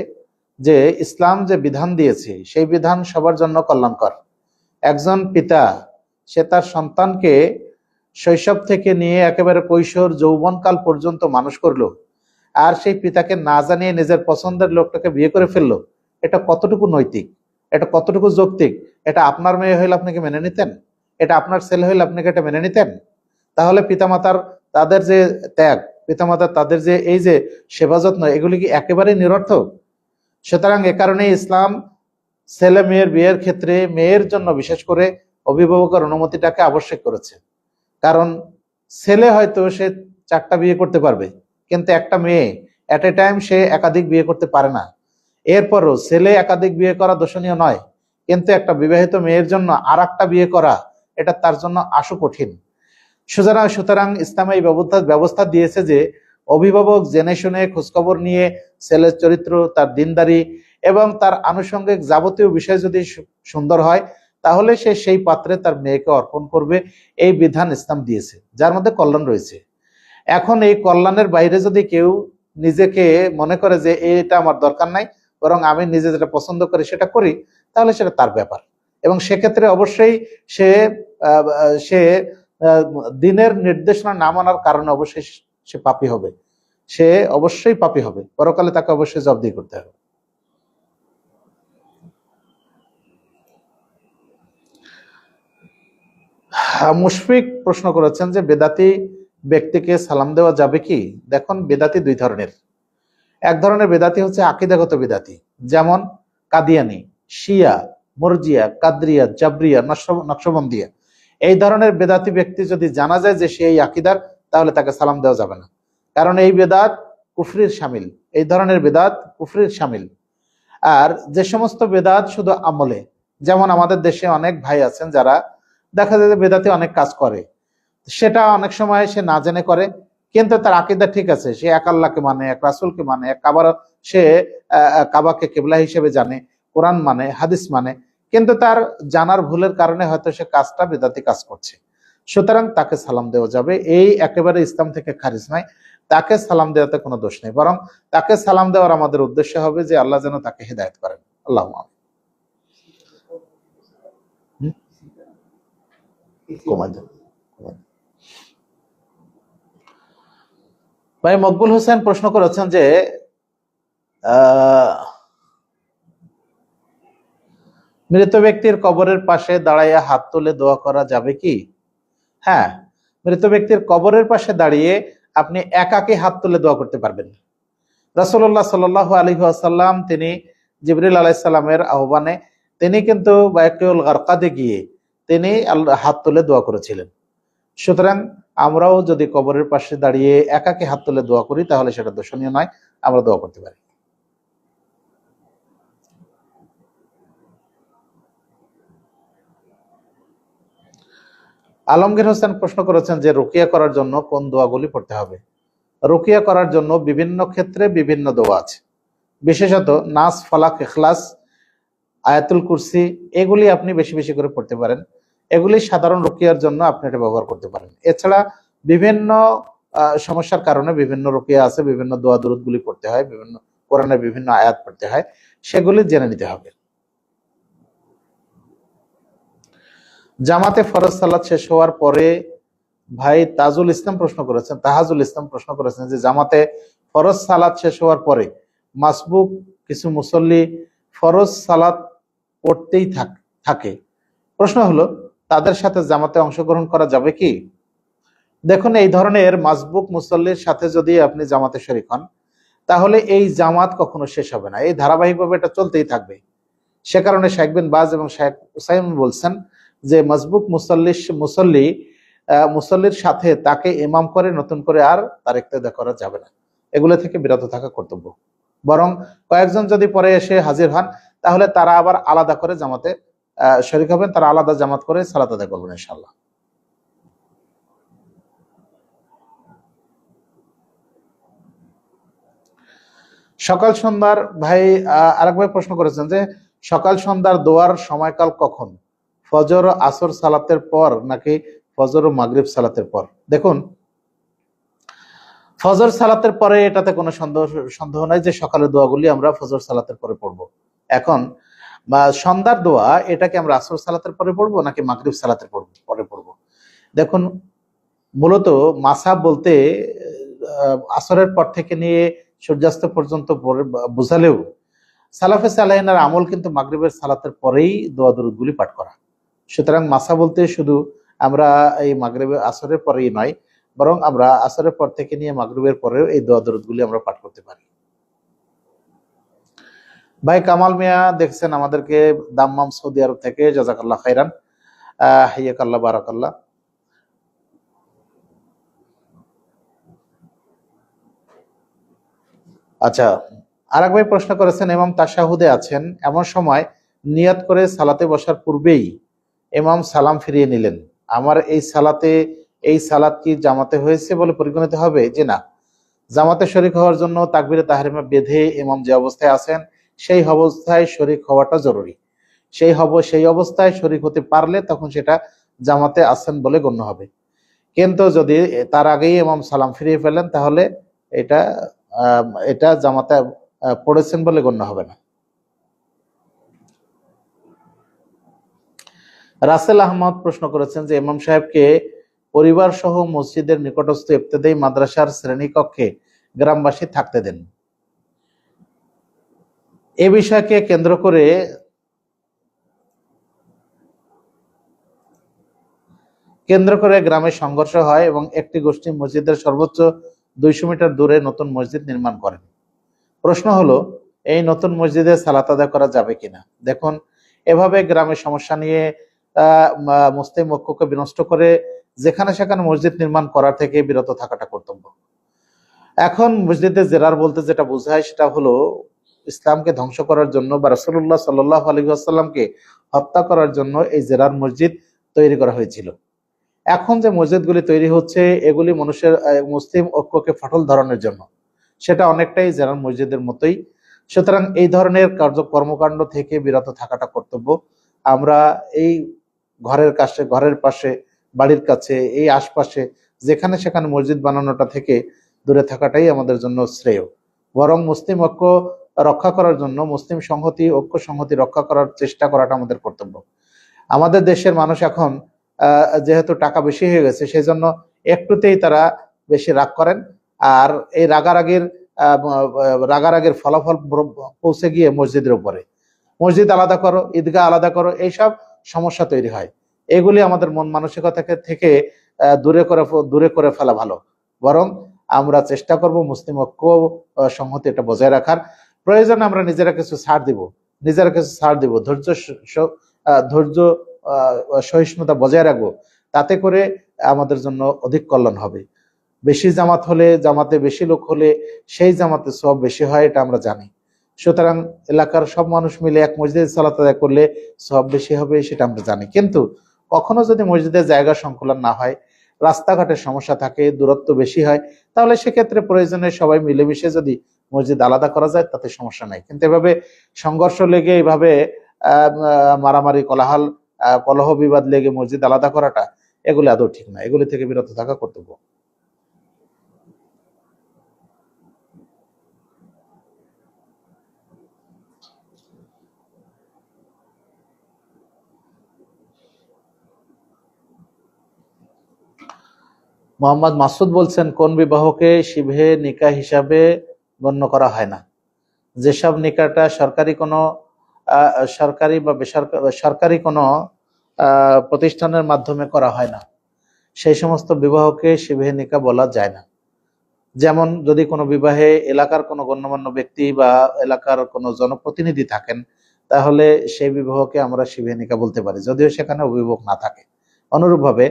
যে ইসলাম যে বিধান দিয়েছে সেই বিধান সবার জন্য কল্যাণকর। একজন পিতা সে তার সন্তানকে শৈশব থেকে নিয়ে একেবারে কৈশোর যৌবনকাল পর্যন্ত মানুষ করলো, আর সেই পিতাকে না জানিয়ে নিজের পছন্দের লোকটাকে বিয়ে করে ফেললো, এটা কতটুকু নৈতিক, এটা কতটুকু যৌক্তিক? এটা আপনার মেয়ে হইলে আপনাকে মেনে নিতেন? এটা আপনার ছেলে হইলে আপনাকে এটা মেনে নিতেন? তাহলে পিতামাতার তাদের যে ত্যাগ, পিতামাতার তাদের যে এই যে সেবা যত্ন, এগুলি কি একেবারেই নিরর্থক? সুতরাং এ কারণে ইসলাম ছেলে মেয়ের বিয়ের ক্ষেত্রে মেয়ের জন্য বিশেষ করে অভিভাবকের অনুমতিটাকে আবশ্যক করেছে। কারণ ছেলে হয়তো সে 4টা বিয়ে করতে পারবে, কিন্তু একটা মেয়ে এট এ টাইম সে একাধিক বিয়ে করতে পারে না। এরপরও ছেলে একাধিক বিয়ে করা দোষণীয় নয়, কিন্তু একটা বিবাহিত মেয়ের জন্য আর একটা বিয়ে করা এটা তার জন্য আশু কঠিন। সুতরাং ইসলাম এই ব্যবস্থা দিয়েছে যে অভিভাবক জেনে শুনে খোঁজখবর নিয়ে ছেলের চরিত্র, তার দিনদারি এবং তার আনুষঙ্গিক যাবতীয় বিষয় যদি সুন্দর হয় তাহলে সে সেই পাত্রে তার মেয়েকে অর্পণ করবে। এই বিধান ইসলাম দিয়েছে, যার মধ্যে কল্যাণ রয়েছে। এখন এই কল্যাণের বাইরে যদি কেউ নিজেকে মনে করে যে এটা আমার দরকার নাই, বরং আমি নিজে যেটা পছন্দ করি সেটা করি, তাহলে সেটা তার ব্যাপার। এবং সেক্ষেত্রে অবশ্যই সে সে দিনের নির্দেশনা না মানার কারণে অবশ্যই সে পাপী হবে, সে অবশ্যই পাপী হবে, পরকালে তাকে অবশ্যই জবাবদিহি করতে হবে। মুশফিক প্রশ্ন করেছেন যে বেদাতি ব্যক্তিকে সালাম দেওয়া যাবে কি? দেখুন, বেদাতি 2 ধরনের। এক ধরনের বেদাতি হচ্ছে আকীদাগত বেদাতি, যেমন কাদিয়ানি, শিয়া, মুরজিয়া, কাদরিয়া, জাবরিয়া, নকশবন্দিয়া। এই ধরনের বেদাতি ব্যক্তি যদি জানা যায় যে সে এই আকীদার, তাহলে তাকে সালাম দেওয়া যাবে না, কারণ এই বেদাত কুফরির শামিল। এই ধরনের বেদাত কুফরির শামিল। আর যে সমস্ত বেদাত শুধু আমলে, যেমন আমাদের দেশে অনেক ভাই আছেন যারা দেখা যায় যে বেদাতি অনেক কাজ করে, সেটা অনেক সময় সে না জেনে করে, কিন্তু তার আকীদা ঠিক আছে, সে এক আল্লাহকে মানে, এক রাসূলকে মানে, এক কাবার সে কাবাকে কিবলা হিসেবে জানে, কোরআন মানে, হাদিস মানে, কিন্তু তার জানার ভুলের কারণে হয়তো সে কাজটা বেদাতি কাজ করছে। সুতরাং তাকে সালাম দেওয়া যাবে, এই একেবারে ইসলাম থেকে খারিজ নয়। তাকে সালাম দেওয়াতে কোনো দোষ নেই, বরং তাকে সালাম দেওয়ার আমাদের উদ্দেশ্য হবে যে আল্লাহ যেন তাকে হিদায়াত করেন। আল্লাহ কমাই দেন। ভাই মকবুল হোসেন প্রশ্ন করেছেন যে মৃত ব্যক্তির কবরের পাশে দাঁড়াইয়া হাত তুলে দোয়া করা যাবে কি? হ্যাঁ, মৃত ব্যক্তির কবরের পাশে দাঁড়িয়ে আপনি একাকে হাত তুলে দোয়া করতে পারবেন। রাসূলুল্লাহ সাল্লাল্লাহু আলাইহি ওয়াসাল্লাম তিনি জিবরিল আলাইহিস সালামের আহ্বানে তিনি কিন্তু বায়তুল গারকাদে গিয়ে তিনি হাত তুলে দোয়া করেছিলেন। সুতরাং আমরাও যদি কবরের পাশে দাঁড়িয়ে একাকে হাত তুলে দোয়া করি তাহলে সেটা দোষণীয় নয়, আমরা দোয়া করতে পারি। আলমগীর হোসেন প্রশ্ন করেছেন যে রুকিয়া করার জন্য কোন দোয়াগুলি পড়তে হবে? রুকিয়া করার জন্য বিভিন্ন ক্ষেত্রে বিভিন্ন দোয়া আছে, বিশেষত নাস, ফালাক, ইখলাস, আয়াতুল কুরসি, এগুলি আপনি বেশি বেশি করে পড়তে পারেন। এগুলি সাধারণ রুকিয়ার জন্য আপনি এটা ব্যবহার করতে পারেন। এছাড়া বিভিন্ন সমস্যার কারণে বিভিন্ন রুকিয়া আছে, বিভিন্ন দোয়া দুরূদগুলি পড়তে হয়, বিভিন্ন কোরআনের বিভিন্ন আয়াত পড়তে হয়, সেগুলি জেনে নিতে হবে। জামাতে ফরজ সালাত শেষ হওয়ার পরে ভাই তাজুল ইসলাম প্রশ্ন করেছেন, তাহাজুল ইসলাম প্রশ্ন করেছেন যে জামাতে ফরজ সালাত শেষ হওয়ার পরে মাসবুক কিছু মুসল্লি ফরজ সালাত পড়তেই থাকে। প্রশ্ন হলো তাদের সাথে জামাতে অংশগ্রহণ করা যাবে কি? দেখুন, এই ধরনের মাসবুক মুসল্লির সাথে যদি আপনি জামাতে শরীক হন তাহলে এই জামাত কখনো শেষ হবে না, এই ধারাবাহিকভাবে এটা চলতেই থাকবে। সে কারণে শাইখ বিন বাজ এবং শাইখ উসাইমিন বলছেন যে মাসবুক মুসল্লির সাথে তাকে ইমাম করে নতুন করে আর তার ইক্তেদা করা যাবে না, এগুলো থেকে বিরত থাকা কর্তব্য। বরং কয়েকজন যদি পরে এসে হাজির হন তাহলে তারা আবার আলাদা করে জামাতে শরীক হবেন, তারা আলাদা জামাত করে সালাত আদায় করবেন ইনশাআল্লাহ। সকাল সন্ধ্যার ভাই আরেক ভাই প্রশ্ন করেছেন যে সকাল সন্ধ্যার দোয়ার সময়কাল কখন, ফজর ও আসর সালাতের পর নাকি ফজর ও মাগরিব সালাতের পর? দেখুন, ফজর সালাতের পরে এটাতে কোনো সন্দেহ নাই যে সকালের দোয়াগুলি আমরা ফজর সালাতের পরে পড়বো। এখন সন্ধ্যার দোয়া এটাকে আমরা আসর সালাতের পরে পড়বো নাকি মাগরিব সালাতের পরে পড়বো? দেখুন, মূলত মাসাব বলতে আসরের পর থেকে নিয়ে সূর্যাস্ত পর্যন্ত বোঝালেও সালাফে সালেহিনের আমল কিন্তু মাগরিবের সালাতের পরেই দোয়া দরুদগুলি পাঠ করা। সুতরাং মাসা বলতে শুধু আমরা এই মাগরিবের আসরের পরেই নয়, বরং আমরা আসরের পর থেকে নিয়ে মাগরিবের পরেও এই দোয়া দরুদগুলি আমরা পাঠ করতে পারি। ভাই কামাল মিয়া দেখছেন আমাদেরকে দাম্মাম সৌদি আরব থেকে, জাযাকাল্লাহ খাইরান, হাইয়াকাল্লাহ বারাকাল্লাহ। আচ্ছা, আরেক ভাই প্রশ্ন করেছেন ইমাম তাশাহুদে আছেন, এমন সময় নিয়াত করে সালাতে বসার পূর্বেই ইমাম সালাম ফিরিয়ে নিলেন, আমার এই সালাত কি জামাতে হয়েছে বলে পরিগণিত হবে? যে না, জামাতে শরীক হওয়ার জন্য তাকবীরে তাহরিমা বেঁধে ইমাম যে অবস্থায় আছেন সেই অবস্থায় শরীক হওয়াটা জরুরি। সেই অবস্থায় শরীক হতে পারলে তখন সেটা জামাতে আছেন বলে গণ্য হবে। কিন্তু যদি তার আগেই ইমাম সালাম ফিরিয়ে ফেলেন তাহলে এটা এটা জামাতে পড়েছেন বলে গণ্য হবে না। রাসেল আহমদ প্রশ্ন করেছেন যে ইমাম সাহেবকে পরিবার সহ মসজিদের নিকটস্থ ইবতেদায়ী মাদ্রাসার শ্রেণীকক্ষে গ্রামবাসী থাকতে দেন। এ বিষয়কে কেন্দ্র করে গ্রামে সংঘর্ষ হয় এবং একটি গোষ্ঠী মসজিদের সর্বোচ্চ 200 মিটার দূরে নতুন মসজিদ নির্মাণ করেন। প্রশ্ন হলো, এই নতুন মসজিদে সালাত আদায় করা যাবে কিনা? দেখুন, এভাবে গ্রামের সমস্যা নিয়ে মুসলিম ঐক্যকে বিনষ্ট করে যেখানে সেখানে মসজিদ নির্মাণ করার থেকে বিরত থাকাটা কর্তব্য। এখন মসজিদে জেরার বলতে যেটা বোঝায় সেটা হলো ইসলামকে ধ্বংস করার জন্য বা রাসূলুল্লাহ সাল্লাল্লাহু আলাইহি ওয়াসাল্লামকে হত্যা করার জন্য এই জেরার মসজিদ তৈরি করা হয়েছিল। এখন যে মসজিদগুলি তৈরি হচ্ছে এগুলি মানুষের মুসলিম ঐক্যকে ফাটল ধরানোর জন্য, সেটা অনেকটাই জেরার মসজিদের মতোই। সুতরাং এই ধরনের কর্মকাণ্ড থেকে বিরত থাকাটা কর্তব্য। আমরা এই ঘরের পাশে, বাড়ির কাছে, এই আশপাশে যেখানে সেখানে মসজিদ বানানোটা থেকে দূরে থাকাটাই আমাদের জন্য শ্রেয়। বরং মুসলিম ঐক্য রক্ষা করার জন্য, মুসলিম ঐক্য সংহতি রক্ষা করার চেষ্টা করাটা আমাদের কর্তব্য। আমাদের দেশের মানুষ এখন যেহেতু টাকা বেশি হয়ে গেছে সেই জন্য একটুতেই তারা বেশি রাগ করেন, আর এই রাগারাগের ফলাফল পৌঁছে গিয়ে মসজিদের উপরে, মসজিদ আলাদা করো, ঈদগাহ আলাদা করো, এইসব সমস্যা তৈরি হয়। এগুলি আমাদের মন মানসিকতা থেকে দূরে করে ফেলা ভালো। বরং আমরা চেষ্টা করব মুসলিম ঐক্য সংহতি এটা বজায় রাখার। প্রয়োজনে আমরা নিজেরা কিছু ছাড় দিব, ধৈর্য সহিষ্ণুতা বজায় রাখবো, তাতে করে আমাদের জন্য অধিক কল্যাণ হবে। বেশি জামাতে বেশি লোক হলে সেই জামাতে সওয়াব বেশি হয়, এটা আমরা জানি। সুতরাং এলাকার সব মানুষ মিলে এক মসজিদে সালাত আদায় করলে সওয়াব বেশি হবে, সেটা আমরা জানি। কিন্তু কখনো যদি মসজিদের জায়গা সংকুলন না হয়, রাস্তাঘাটের সমস্যা থাকে, দূরত্ব বেশি হয়, তাহলে সেক্ষেত্রে প্রয়োজনে সবাই মিলেমিশে যদি মসজিদ আলাদা করা যায় তাতে সমস্যা নাই। কিন্তু এভাবে সংঘর্ষ লেগে, এইভাবে মারামারি, কলহ বিবাদ লেগে মসজিদ আলাদা করাটা, এগুলি আদৌ ঠিক না। এগুলি থেকে বিরত থাকা কর্তব্য। মোহাম্মদ মাসুদ বলছেন, কোন বিবাহকে শিবে নিকাহ হিসাবে গণ্য করা হয় না? যেসব নিকাহটা সরকারি বা সরকারি কোনো প্রতিষ্ঠানের মাধ্যমে করা হয় না, সেই সমস্ত বিবাহকে শিবে নিকাহ বলা যায় না। যেমন যদি কোনো বিবাহে এলাকার কোনো গণ্যমান্য ব্যক্তি বা এলাকার কোনো জনপ্রতিনিধি থাকেন, তাহলে সেই বিবাহকে আমরা শিবে নিকাহ বলতে পারি, যদিও সেখানে অভিভাবক না থাকে। অনুরূপভাবে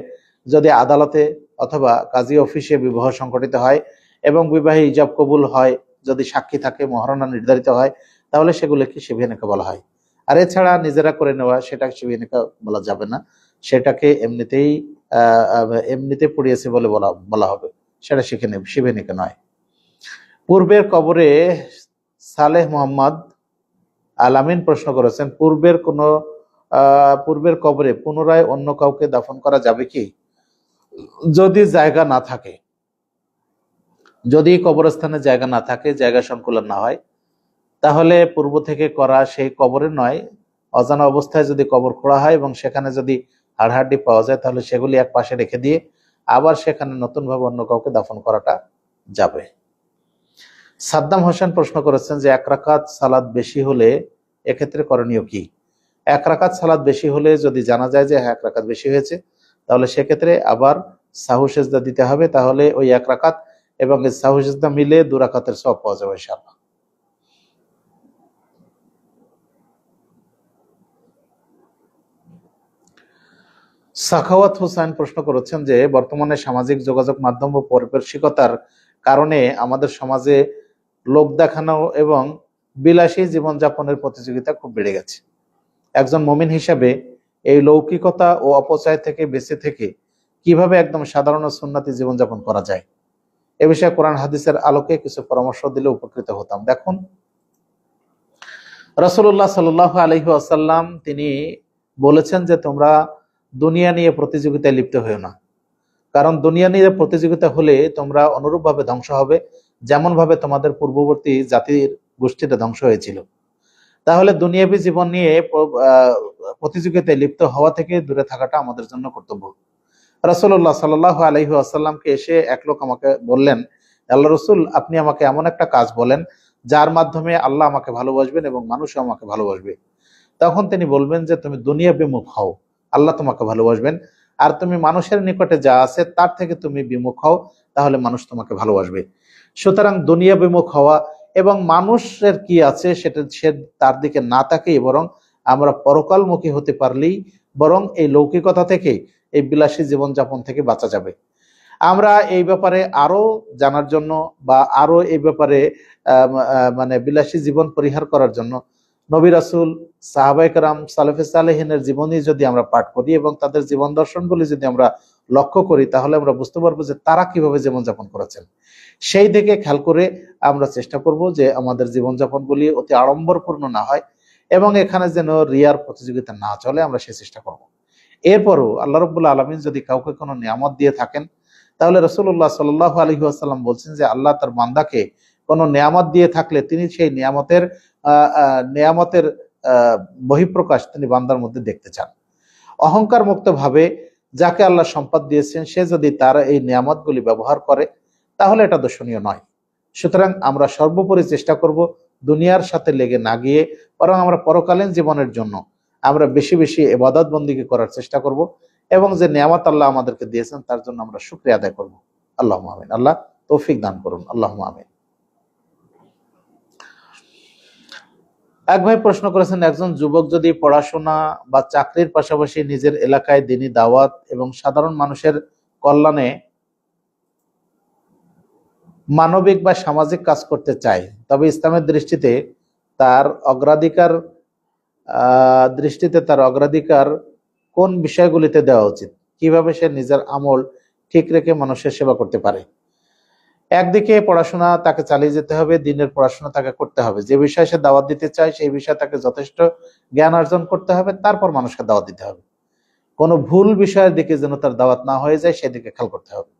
যদি আদালতে অথবা কাজী অফিসে বিবাহ সংঘটিত হয় এবং বিবাহে ইজাব কবুল হয়, যদি সাক্ষী থাকে, মহারণা নির্ধারিত হয়, তাহলে সেগুলোকে শিবে নিকাহ বলা হয়। আর এছাড়া নিজেরা করে নেওয়া, সেটা শিবে নিকাহ বলা যাবে না। সেটাকে এমনিতে পড়িয়েছে বলে বলা হবে, সেটা শিবে নিকাহ নয়। পূর্বের কবরে সালেহ মোহাম্মদ আলামিন প্রশ্ন করেছেন, পূর্বের কবরে পুনরায় অন্য কাউকে দাফন করা যাবে কি যদি জায়গা না থাকে? যদি কবরস্থানে জায়গা না থাকে, জায়গা সংকুলন না হয়, তাহলে পূর্ব থেকে করা সেই কবরে নয়, অজানা অবস্থায় যদি কবর খোঁড়া হয় এবং সেখানে যদি হাড়হাড্ডি পাওয়া যায়, তাহলে সেগুলি এক পাশে রেখে দিয়ে আবার সেখানে নতুনভাবে অন্য কাউকে দাফন করাটা যাবে। সাদ্দাম হোসেন প্রশ্ন করেছেন যে 1 রাকাত সালাত বেশি হলে এক্ষেত্রে করণীয় কি? 1 রাকাত সালাত বেশি হলে যদি জানা যায় যে 1 রাকাত বেশি হয়েছে, তাহলে সেক্ষেত্রে আবার সাহু সেজদা দিতে হবে। তাহলে ওই 1 রাকাত এবং সাহু সেজদা মিলে 2 রাকাতের সওয়াব পাওয়া যাবে ইনশাআল্লাহ। সাখাওয়াত হোসেন প্রশ্ন করেছেন যে বর্তমানে সামাজিক যোগাযোগ মাধ্যম ও পারস্পরিকতার কারণে আমাদের সমাজে লোক দেখানো এবং বিলাসী জীবনযাপনের প্রতিযোগিতা খুব বেড়ে গেছে। একজন মুমিন হিসেবে এই লৌকিকতা ও অপচয় থেকে বেঁচে থেকে কিভাবে একদম সাধারণ ও সুন্নতি জীবনযাপন করা যায়, এ বিষয়ে কোরআন হাদিসের আলোকে কিছু পরামর্শ দিলে উপকৃত হতাম। দেখুন, রাসূলুল্লাহ সাল্লাল্লাহু আলাইহি ওয়াসাল্লাম তিনি বলেছেন যে তোমরা দুনিয়া নিয়ে প্রতিযোগিতায় লিপ্ত হয়েও না, কারণ দুনিয়া নিয়ে প্রতিযোগিতা হলে তোমরা অনুরূপভাবে ধ্বংস হবে, যেমন ভাবে তোমাদের পূর্ববর্তী জাতির গোষ্ঠীটা ধ্বংস হয়েছিল। তাহলে দুনিয়াবী জীবন নিয়ে প্রতিযোগিতায় লিপ্ত হওয়া থেকে দূরে থাকাটা আমাদের জন্য কর্তব্য। রাসূলুল্লাহ সাল্লাল্লাহু আলাইহি ওয়াসাল্লামকে এসে এক লোক আমাকে বললেন, আল্লাহ রসুল, আপনি আমাকে এমন একটা কাজ বলেন যার মাধ্যমে আল্লাহ আমাকে ভালোবাসবেন এবং মানুষও আমাকে ভালোবাসবে। তখন তিনি বলবেন যে তুমি দুনিয়া বিমুখ হও, আল্লাহ তোমাকে ভালোবাসবেন, আর তুমি মানুষের নিকটে যা আছে তার থেকে তুমি বিমুখ হও, তাহলে মানুষ তোমাকে ভালোবাসবে। সুতরাং দুনিয়া বিমুখ হওয়া এবং মানুষের কি আছে সেটা সে তার দিকে না তাকিয়ে বরং আমরা পরকালমুখী হতে পারলেই বরং এই লৌকিকতা থেকে, এই বিলাসী জীবনযাপন থেকে বাঁচা যাবে। আমরা এই ব্যাপারে আরো জানার জন্য বা আরো এই ব্যাপারে মানে বিলাসী জীবন পরিহার করার জন্য নবী রাসূল, সাহাবায়ে কেরাম, সালেফে সালেহিনের জীবনী যদি আমরা পাঠ করি এবং তাদের জীবন দর্শনগুলি যদি আমরা লক্ষ্য করি, তাহলে আমরা বুঝতে পারবো যে তারা কিভাবে জীবনযাপন করেছেন। সেই দিকে খেয়াল করে আমরা চেষ্টা করব যে আমাদের জীবনযাপনগুলি অতি আড়ম্বরপূর্ণ না হয় এবং এখানে যেন রিয়ার প্রতিযোগিতা না চলে, আমরা সে চেষ্টা করব। এরপরও আল্লাহ রাব্বুল আলামিন যদি কাউকে কোনো নিয়ামত দিয়ে থাকেন, তাহলে রাসূলুল্লাহ সাল্লাল্লাহু আলাইহি ওয়াসাল্লাম বলছেন যে আল্লাহ তার বান্দাকে কোনো নিয়ামত দিয়ে থাকলে তিনি সেই নিয়ামতের বহিঃপ্রকাশ তিনি বান্দার মধ্যে দেখতে চান। অহংকার মুক্ত ভাবে যাকে আল্লাহ সম্পদ দিয়েছেন সে যদি তার এই নিয়ামতগুলি ব্যবহার করে, তাহলে এটা দর্শনীয় নয়। সুতরাং আমরা সর্বোপরি চেষ্টা করব দুনিয়ার সাথে লেগে না গিয়ে বরং আমরা পরকালীন জীবনের জন্য আমরা বেশি বেশি ইবাদত বন্দেগী করার চেষ্টা করব এবং যে নিয়ামত আল্লাহ আমাদেরকে দিয়েছেন তার জন্য আমরা শুকরিয়া আদায় করব। আল্লাহুম্মা আমিন। আল্লাহ তৌফিক দান করুন। আল্লাহুম্মা আমিন। এক ভাই প্রশ্ন করেছেন, একজন যুবক যদি পড়াশোনা বা চাকরির পাশাপাশি নিজের এলাকায় দ্বীনি দাওয়াত এবং সাধারণ মানুষের কল্যাণে মানবিক বা সামাজিক কাজ করতে চায়, তবে ইসলামের দৃষ্টিতে তার অগ্রাধিকার কোন বিষয়গুলিতে দেওয়া উচিত? কিভাবে সে নিজের আমল ঠিক রেখে মানুষের সেবা করতে পারে? একদিকে পড়াশোনা তাকে চালিয়ে যেতে হবে, দিনের পড়াশোনা তাকে করতে হবে, যে বিষয়ে সে দাওয়াত দিতে চায় সেই বিষয়ে তাকে যথেষ্ট জ্ঞান অর্জন করতে হবে, তারপর মানুষকে দাওয়াত দিতে হবে। কোনো ভুল বিষয়ের দিকে যেন তার দাওয়াত না হয়ে যায় সেদিকে খেয়াল করতে হবে।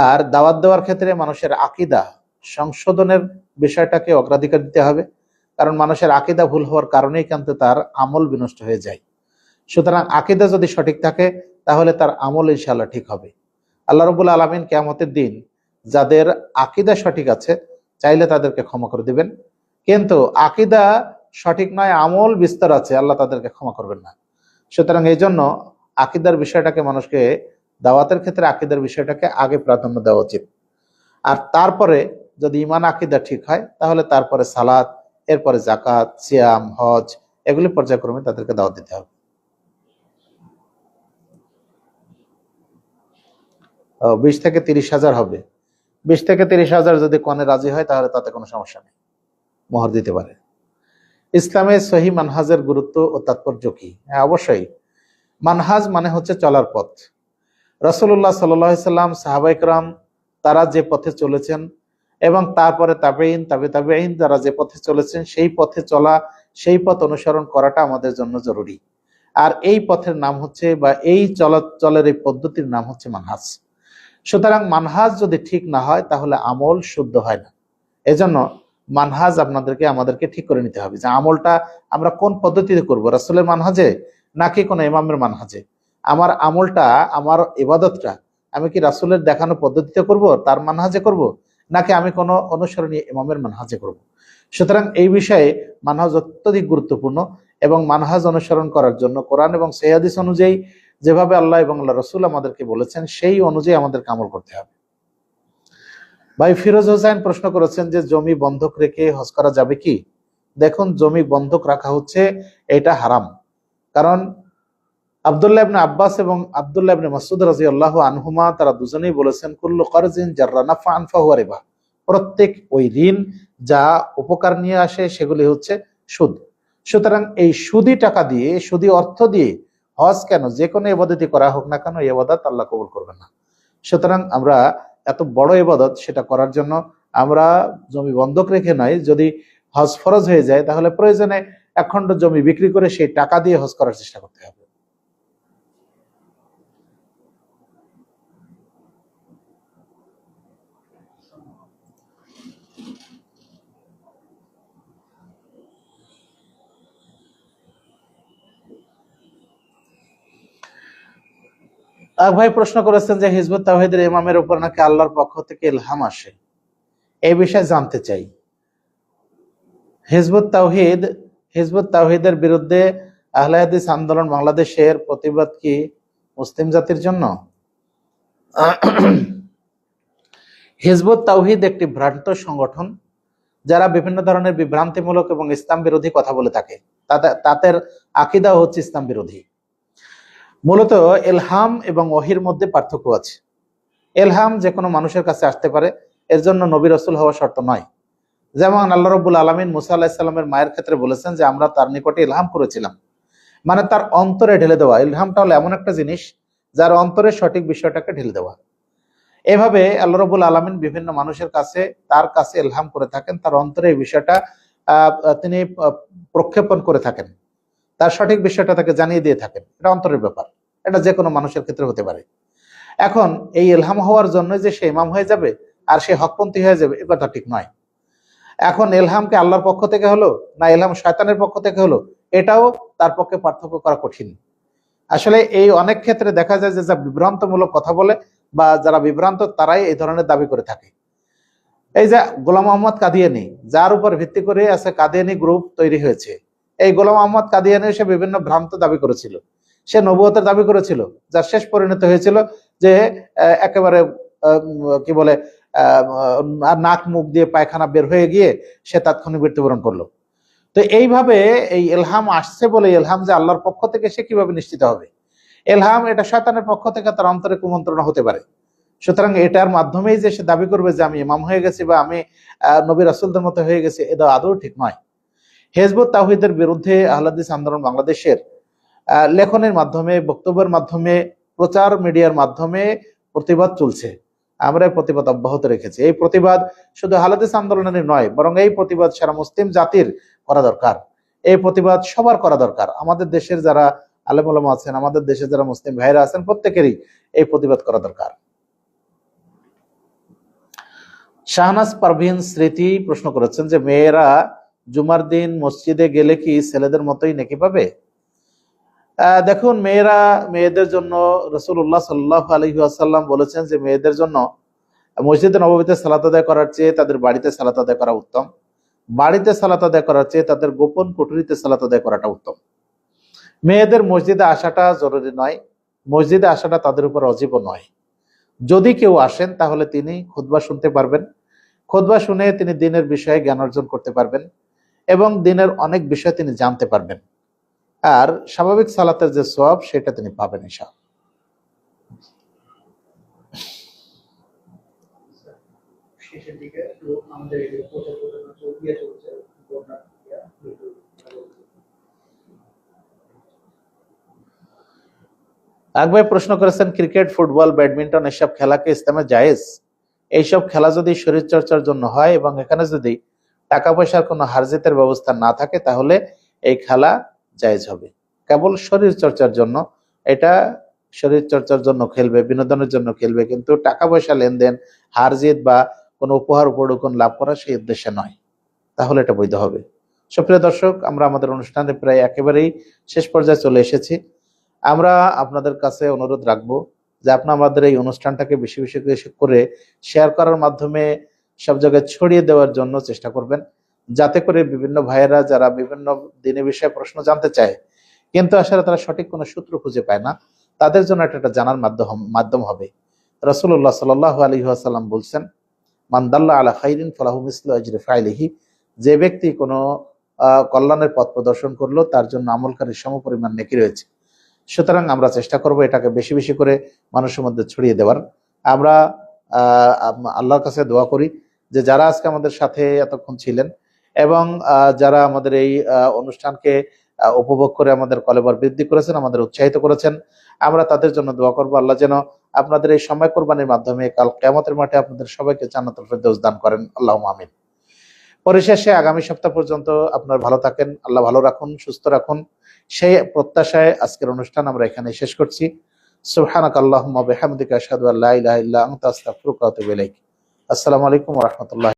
আর দাওয়াত দেওয়ার ক্ষেত্রে মানুষের আকীদা সংশোধনের বিষয়টাকে অগ্রাধিকার দিতে হবে, কারণ মানুষের আকীদা ভুল হওয়ার কারণেই কিন্তু তার আমল বিনষ্ট হয়ে যায়। সুতরাং আকীদা যদি সঠিক থাকে তাহলে তার আমল ইনশাআল্লাহ ঠিক হবে। আল্লাহ রাব্বুল আলামিন কিয়ামতের দিন যাদের আকীদা সঠিক আছে চাইলে তাদেরকে ক্ষমা করে দিবেন, কিন্তু আকীদা সঠিক নয়, আমল বিস্তর আছে, আল্লাহ তাদেরকে ক্ষমা করবেন না। সুতরাং এই জন্য আকীদার বিষয়টাকে মানুষকে দাওয়াতের ক্ষেত্রে আকীদার বিষয়টাকে আগে প্রাধান্য দেওয়া উচিত। আর তারপরে যদি ঈমান আকীদা ঠিক হয় তাহলে তারপরে সালাত, এরপরে যাকাত, সিয়াম, হজ এগুলি পর্যায়ক্রমে তাদেরকে দাওয়াত দিতে হবে। 20 থেকে 30,000 হবে। 20 থেকে 30,000 যদি কনে রাজি হয় তাহলে তাতে কোনো সমস্যা নেই, মোহর দিতে পারে। ইসলামে সহি মানহাজের গুরুত্ব ও তাৎপর্য কি? হ্যাঁ, অবশ্যই। মানহাজ মানে হচ্ছে চলার পথ। রাসূলুল্লাহ সাল্লাল্লাহু আলাইহি সাল্লাম, সাহাবায়ে কেরাম তারা যে পথে চলেছেন এবং তারপরে তাবেইন, তাবেইন যারা যে পথে চলেছেন সেই পথে চলা, সেই পথ অনুসরণ করাটা আমাদের জন্য জরুরি। আর এই পথের নাম হচ্ছে, বা এই চলাচলের এই পদ্ধতির নাম হচ্ছে মানহাজ। সুতরাং মানহাজ যদি ঠিক না হয় তাহলে আমল শুদ্ধ হয় না। এজন্য মানহাজ আমাদেরকে ঠিক করে নিতে হবে যে আমলটা আমরা কোন পদ্ধতিতে করব, রাসূলের মানহাজে নাকি কোনো ইমামের মানহাজে। আমার আমলটা, আমার ইবাদতটা আমি কি রাসূলের দেখানো পদ্ধতিতে করব, তার মানহাজে করব, নাকি আমি কোনো অনুসরণীয় ইমামের মানহাজে করব। সুতরাং এই বিষয়ে মানহাজ অত্যধিক গুরুত্বপূর্ণ, এবং মানহাজ অনুসরণ করার জন্য কোরআন এবং সহিহ হাদিস অনুযায়ী যেভাবে আল্লাহ এবং আল্লাহ রাসূল আমাদেরকে বলেছেন সেই অনুযায়ী আমাদেরকে আমল করতে হবে। ভাই ফিরোজ হোসেন প্রশ্ন করেছেন যে জমি বন্ধক রেখে হজ করা যাবে কি? দেখুন, জমি বন্ধক রাখা হচ্ছে এটা হারাম। কারণ আব্দুল্লাহ ইবনে আব্বাস এবং আব্দুল্লাহ ইবনে মাসউদ রাদিয়াল্লাহু আনহুমা তারা দুজনেই বলেছেন, কুল্লু কারজিন জাররা নাফআন ফাহুয়া রিবা। প্রত্যেক ওই ঋণ যা উপকার নিয়ে আসে সেগুলি হচ্ছে সুদ। সুতরাং এই সুদি টাকা দিয়ে, সুদি অর্থ দিয়ে হজ কেন, যে কোনো ইবাদতই করা হোক না কেন, এই ইবাদত আল্লাহ কবুল করবেন না। সুতরাং আমরা এত বড় ইবাদত সেটা করার জন্য আমরা জমি বন্ধক রেখে নয়, যদি হজ ফরজ হয়ে যায় তাহলে প্রয়োজনে এক খণ্ড জমি বিক্রি করে সেই টাকা দিয়ে হজ করার চেষ্টা করতে হবে। এক ভাই প্রশ্ন করেছেন যে হিজবুত তাওহীদের ইমামের উপর নাকি আল্লাহর পক্ষ থেকে ইলহাম আসে, এই বিষয়ে জানতে চাই। হিজবুত তাওহীদের বিরুদ্ধে আহলে হাদিস আন্দোলন বাংলাদেশের প্রতিবাদ কি মুসলিম জাতির জন্য? হিজবুত তাওহীদ একটি ভ্রান্ত সংগঠন যারা বিভিন্ন ধরনের বিভ্রান্তিমূলক এবং ইসলাম বিরোধী কথা বলে থাকে। তাদের আকীদা হচ্ছে ইসলাম বিরোধী। মূলত ইলহাম এবং ওহীর মধ্যে পার্থক্য আছে। ইলহাম যে কোনো মানুষের কাছে আসতে পারে, এর জন্য নবী রাসূল হওয়া শর্ত নয়। যেমন আল্লাহ রাব্বুল আলামিন মুসা আলাইহিস সালামের মায়ের ক্ষেত্রে বলেছেন যে আমরা তার নিকটে ইলহাম করেছিলাম, মানে তার অন্তরে ঢেলে দেওয়া। ইলহামটা হলো এমন একটা জিনিস যার অন্তরে সঠিক বিষয়টাকে ঢেলে দেওয়া। এভাবে আল্লাহ রাব্বুল আলামিন বিভিন্ন মানুষের কাছে, তার কাছে ইলহাম করে থাকেন, তার অন্তরে এই বিষয়টা তিনি প্রক্ষেপণ করে থাকেন, তার সঠিক বিষয়টা তাকে জানিয়ে দিয়ে থাকেন। এটা অন্তরের ব্যাপার, এটা যে কোনো মানুষের ক্ষেত্রে হতে পারে। এখন এই ইলহাম হওয়ার জন্য যে সে ইমাম হয়ে যাবে আর সে হকপন্থী হয়ে যাবে, এ কথা ঠিক নয়। এখন ইলহামকে আল্লাহর পক্ষ থেকে হলো না ইলহাম শয়তানের পক্ষ থেকে হলো, এটাও তার পক্ষে পার্থক্য করা কঠিন। আসলে এই অনেক ক্ষেত্রে দেখা যায় যে যা বিভ্রান্তমূলক কথা বলে বা যারা বিভ্রান্ত তারাই এই ধরনের দাবি করে থাকে। এই যে গোলাম মোহাম্মদ কাদিয়ানী, যার উপর ভিত্তি করে আছে কাদিয়ানী গ্রুপ তৈরি হয়েছে, এই গোলাম মোহাম্মদ কাদিয়ানী সে বিভিন্ন ভ্রান্ত দাবি করেছিল, সে নবুয়তের দাবি করেছিল, যার শেষ পরিণত হয়েছিল যে একেবারে কি বলে নাক মুখ দিয়ে পায়খানা বের হয়ে গিয়ে সে তাৎক্ষণিক মৃত্যুবরণ করলো। তো এইভাবে এই ইলহাম আসছে বলে ইলহাম যে আল্লাহর পক্ষ থেকে সে কিভাবে নিশ্চিত হবে? ইলহাম এটা শয়তানের পক্ষ থেকে তার অন্তরে কুমন্ত্রণা হতে পারে। সুতরাং এটার মাধ্যমেই যে সে দাবি করবে যে আমি ইমাম হয়ে গেছি বা আমি নবী রাসূলদের মতো হয়ে গেছি, এটা আদৌ ঠিক নয়। হিজবুত তাওহীদের বিরুদ্ধে আহলে হাদিস আন্দোলন বাংলাদেশের লেখনের মাধ্যমে, বক্তব্যের মাধ্যমে, প্রচার মিডিয়ার মাধ্যমে প্রতিবাদ চলছে। আমরা এই প্রতিবাদ অব্যাহত রেখেছি। এই প্রতিবাদ শুধু আহলে হাদিস আন্দোলনের নয়, বরং এই প্রতিবাদ সারা মুসলিম জাতির করা দরকার। এই প্রতিবাদ সবার করা দরকার। আমাদের দেশের যারা আলেম ওলামা আছেন, আমাদের দেশের যারা মুসলিম ভাইরা আছেন, প্রত্যেকেরই এই প্রতিবাদ করা দরকার। শাহনাজ পারভীন স্মৃতি প্রশ্ন করেছেন যে মেয়েরা জুমার দিন মসজিদে গেলে কি ছেলেদের মতোই নেকি পাবে? দেখুন, মেয়েদের জন্য রাসূলুল্লাহ সাল্লাল্লাহু আলাইহি ওয়াসাল্লাম বলেছেন যে মেয়েদের জন্য মসজিদে নববীতে সালাত আদায় করার চেয়ে তাদের বাড়িতে সালাত আদায় করা উত্তম, বাড়িতে সালাত আদায় করার চেয়ে তাদের গোপন কুঠুরিতে সালাত আদায় করাটা উত্তম। মেয়েদের মসজিদে আসাটা জরুরি নয়, মসজিদে আসাটা তাদের উপর ওয়াজিব নয়। যদি কেউ আসেন তাহলে তিনি খুতবা শুনতে পারবেন, খুতবা শুনে তিনি দ্বীনের বিষয়ে জ্ঞান অর্জন করতে পারবেন এবং দ্বীনের অনেক বিষয় তিনি জানতে পারবেন, আর স্বাভাবিক সালাতের যে সওয়াব সেটা তিনি পাবেন ইনশাআল্লাহ। এক ভাই প্রশ্ন করেছেন ক্রিকেট, ফুটবল, ব্যাডমিন্টন এসব খেলা কি ইসলামে জায়েজ? এইসব খেলা যদি শরীর চর্চার জন্য হয় এবং এখানে যদি টাকা পয়সার কোনো হারজিতের ব্যবস্থা না থাকে, তাহলে এই খেলা জায়েজ হবে। কেবল শরীর চর্চার জন্য, এটা শরীর চর্চার জন্য খেলবে, বিনোদনের জন্য খেলবে, কিন্তু টাকা পয়সা লেনদেন, হারজিত বা কোনো উপহার উপঢৌকন লাভ করা সেই উদ্দেশ্যে নয়, তাহলে এটা বৈধ হবে। সুপ্রিয় দর্শক, আমরা আমাদের অনুষ্ঠানে প্রায় একেবারেই শেষ পর্যায়ে চলে এসেছি। আমরা আপনাদের কাছে অনুরোধ রাখবো যে আপনারা আমাদের এই অনুষ্ঠানটাকে বেশি বেশি করে শেয়ার করার মাধ্যমে সব জায়গায় ছড়িয়ে দেওয়ার জন্য চেষ্টা করবেন, যাতে করে বিভিন্ন ভাইয়েরা যারা বিভিন্ন দিনের বিষয়ে প্রশ্ন জানতে চায় কিন্তু আসলে তারা সঠিক কোনো সূত্র খুঁজে পায় না, তাদের জন্য এটা জানার মাধ্যম হবে। রাসূলুল্লাহ সাল্লাল্লাহু আলাইহি ওয়াসাল্লাম বলছেন, মান দাল্লা আলা খাইরিন ফালাহু মিসলু আজরি ফাইলিহি, যে ব্যক্তি কোনো কল্যাণের পথ প্রদর্শন করলো তার জন্য আমলকারীর সমপরিমাণ নেকি রয়েছে। সুতরাং আমরা চেষ্টা করব এটাকে বেশি বেশি করে মানুষের মধ্যে ছড়িয়ে দেওয়ার। আমরা আল্লাহর কাছে দোয়া করি যে যারা আজকে আমাদের সাথে এতক্ষণ ছিলেন এবং যারা আমাদের এই অনুষ্ঠানকে উপভোগ করে আমাদের কলেবর বৃদ্ধি করেছেন, আমাদের উৎসাহিত করেছেন, আমরা তাদের জন্য দোয়া করব আল্লাহ যেন আপনাদের এই সময় কোরবানির মাধ্যমে কাল কিয়ামতের মাঠে আপনাদের সবাইকে জান্নাতুল ফেরদৌস দান করেন, আল্লাহুম্মা আমিন। পরিশেষে আগামী সপ্তাহ পর্যন্ত আপনার ভালো থাকেন, আল্লাহ ভালো রাখুন, সুস্থ রাখুন, সেই প্রত্যাশায় আজকের অনুষ্ঠান আমরা এখানে শেষ করছি। সুবহানাকাল্লাহুম্মা বিহামদিকা আশহাদু আল্লা ইলাহা ইল্লা আনতা আস্তাগফিরুকা ওয়া আতুবু ইলাইক। আসসালামু আলাইকুম ওয়া রাহমাতুল্লাহ।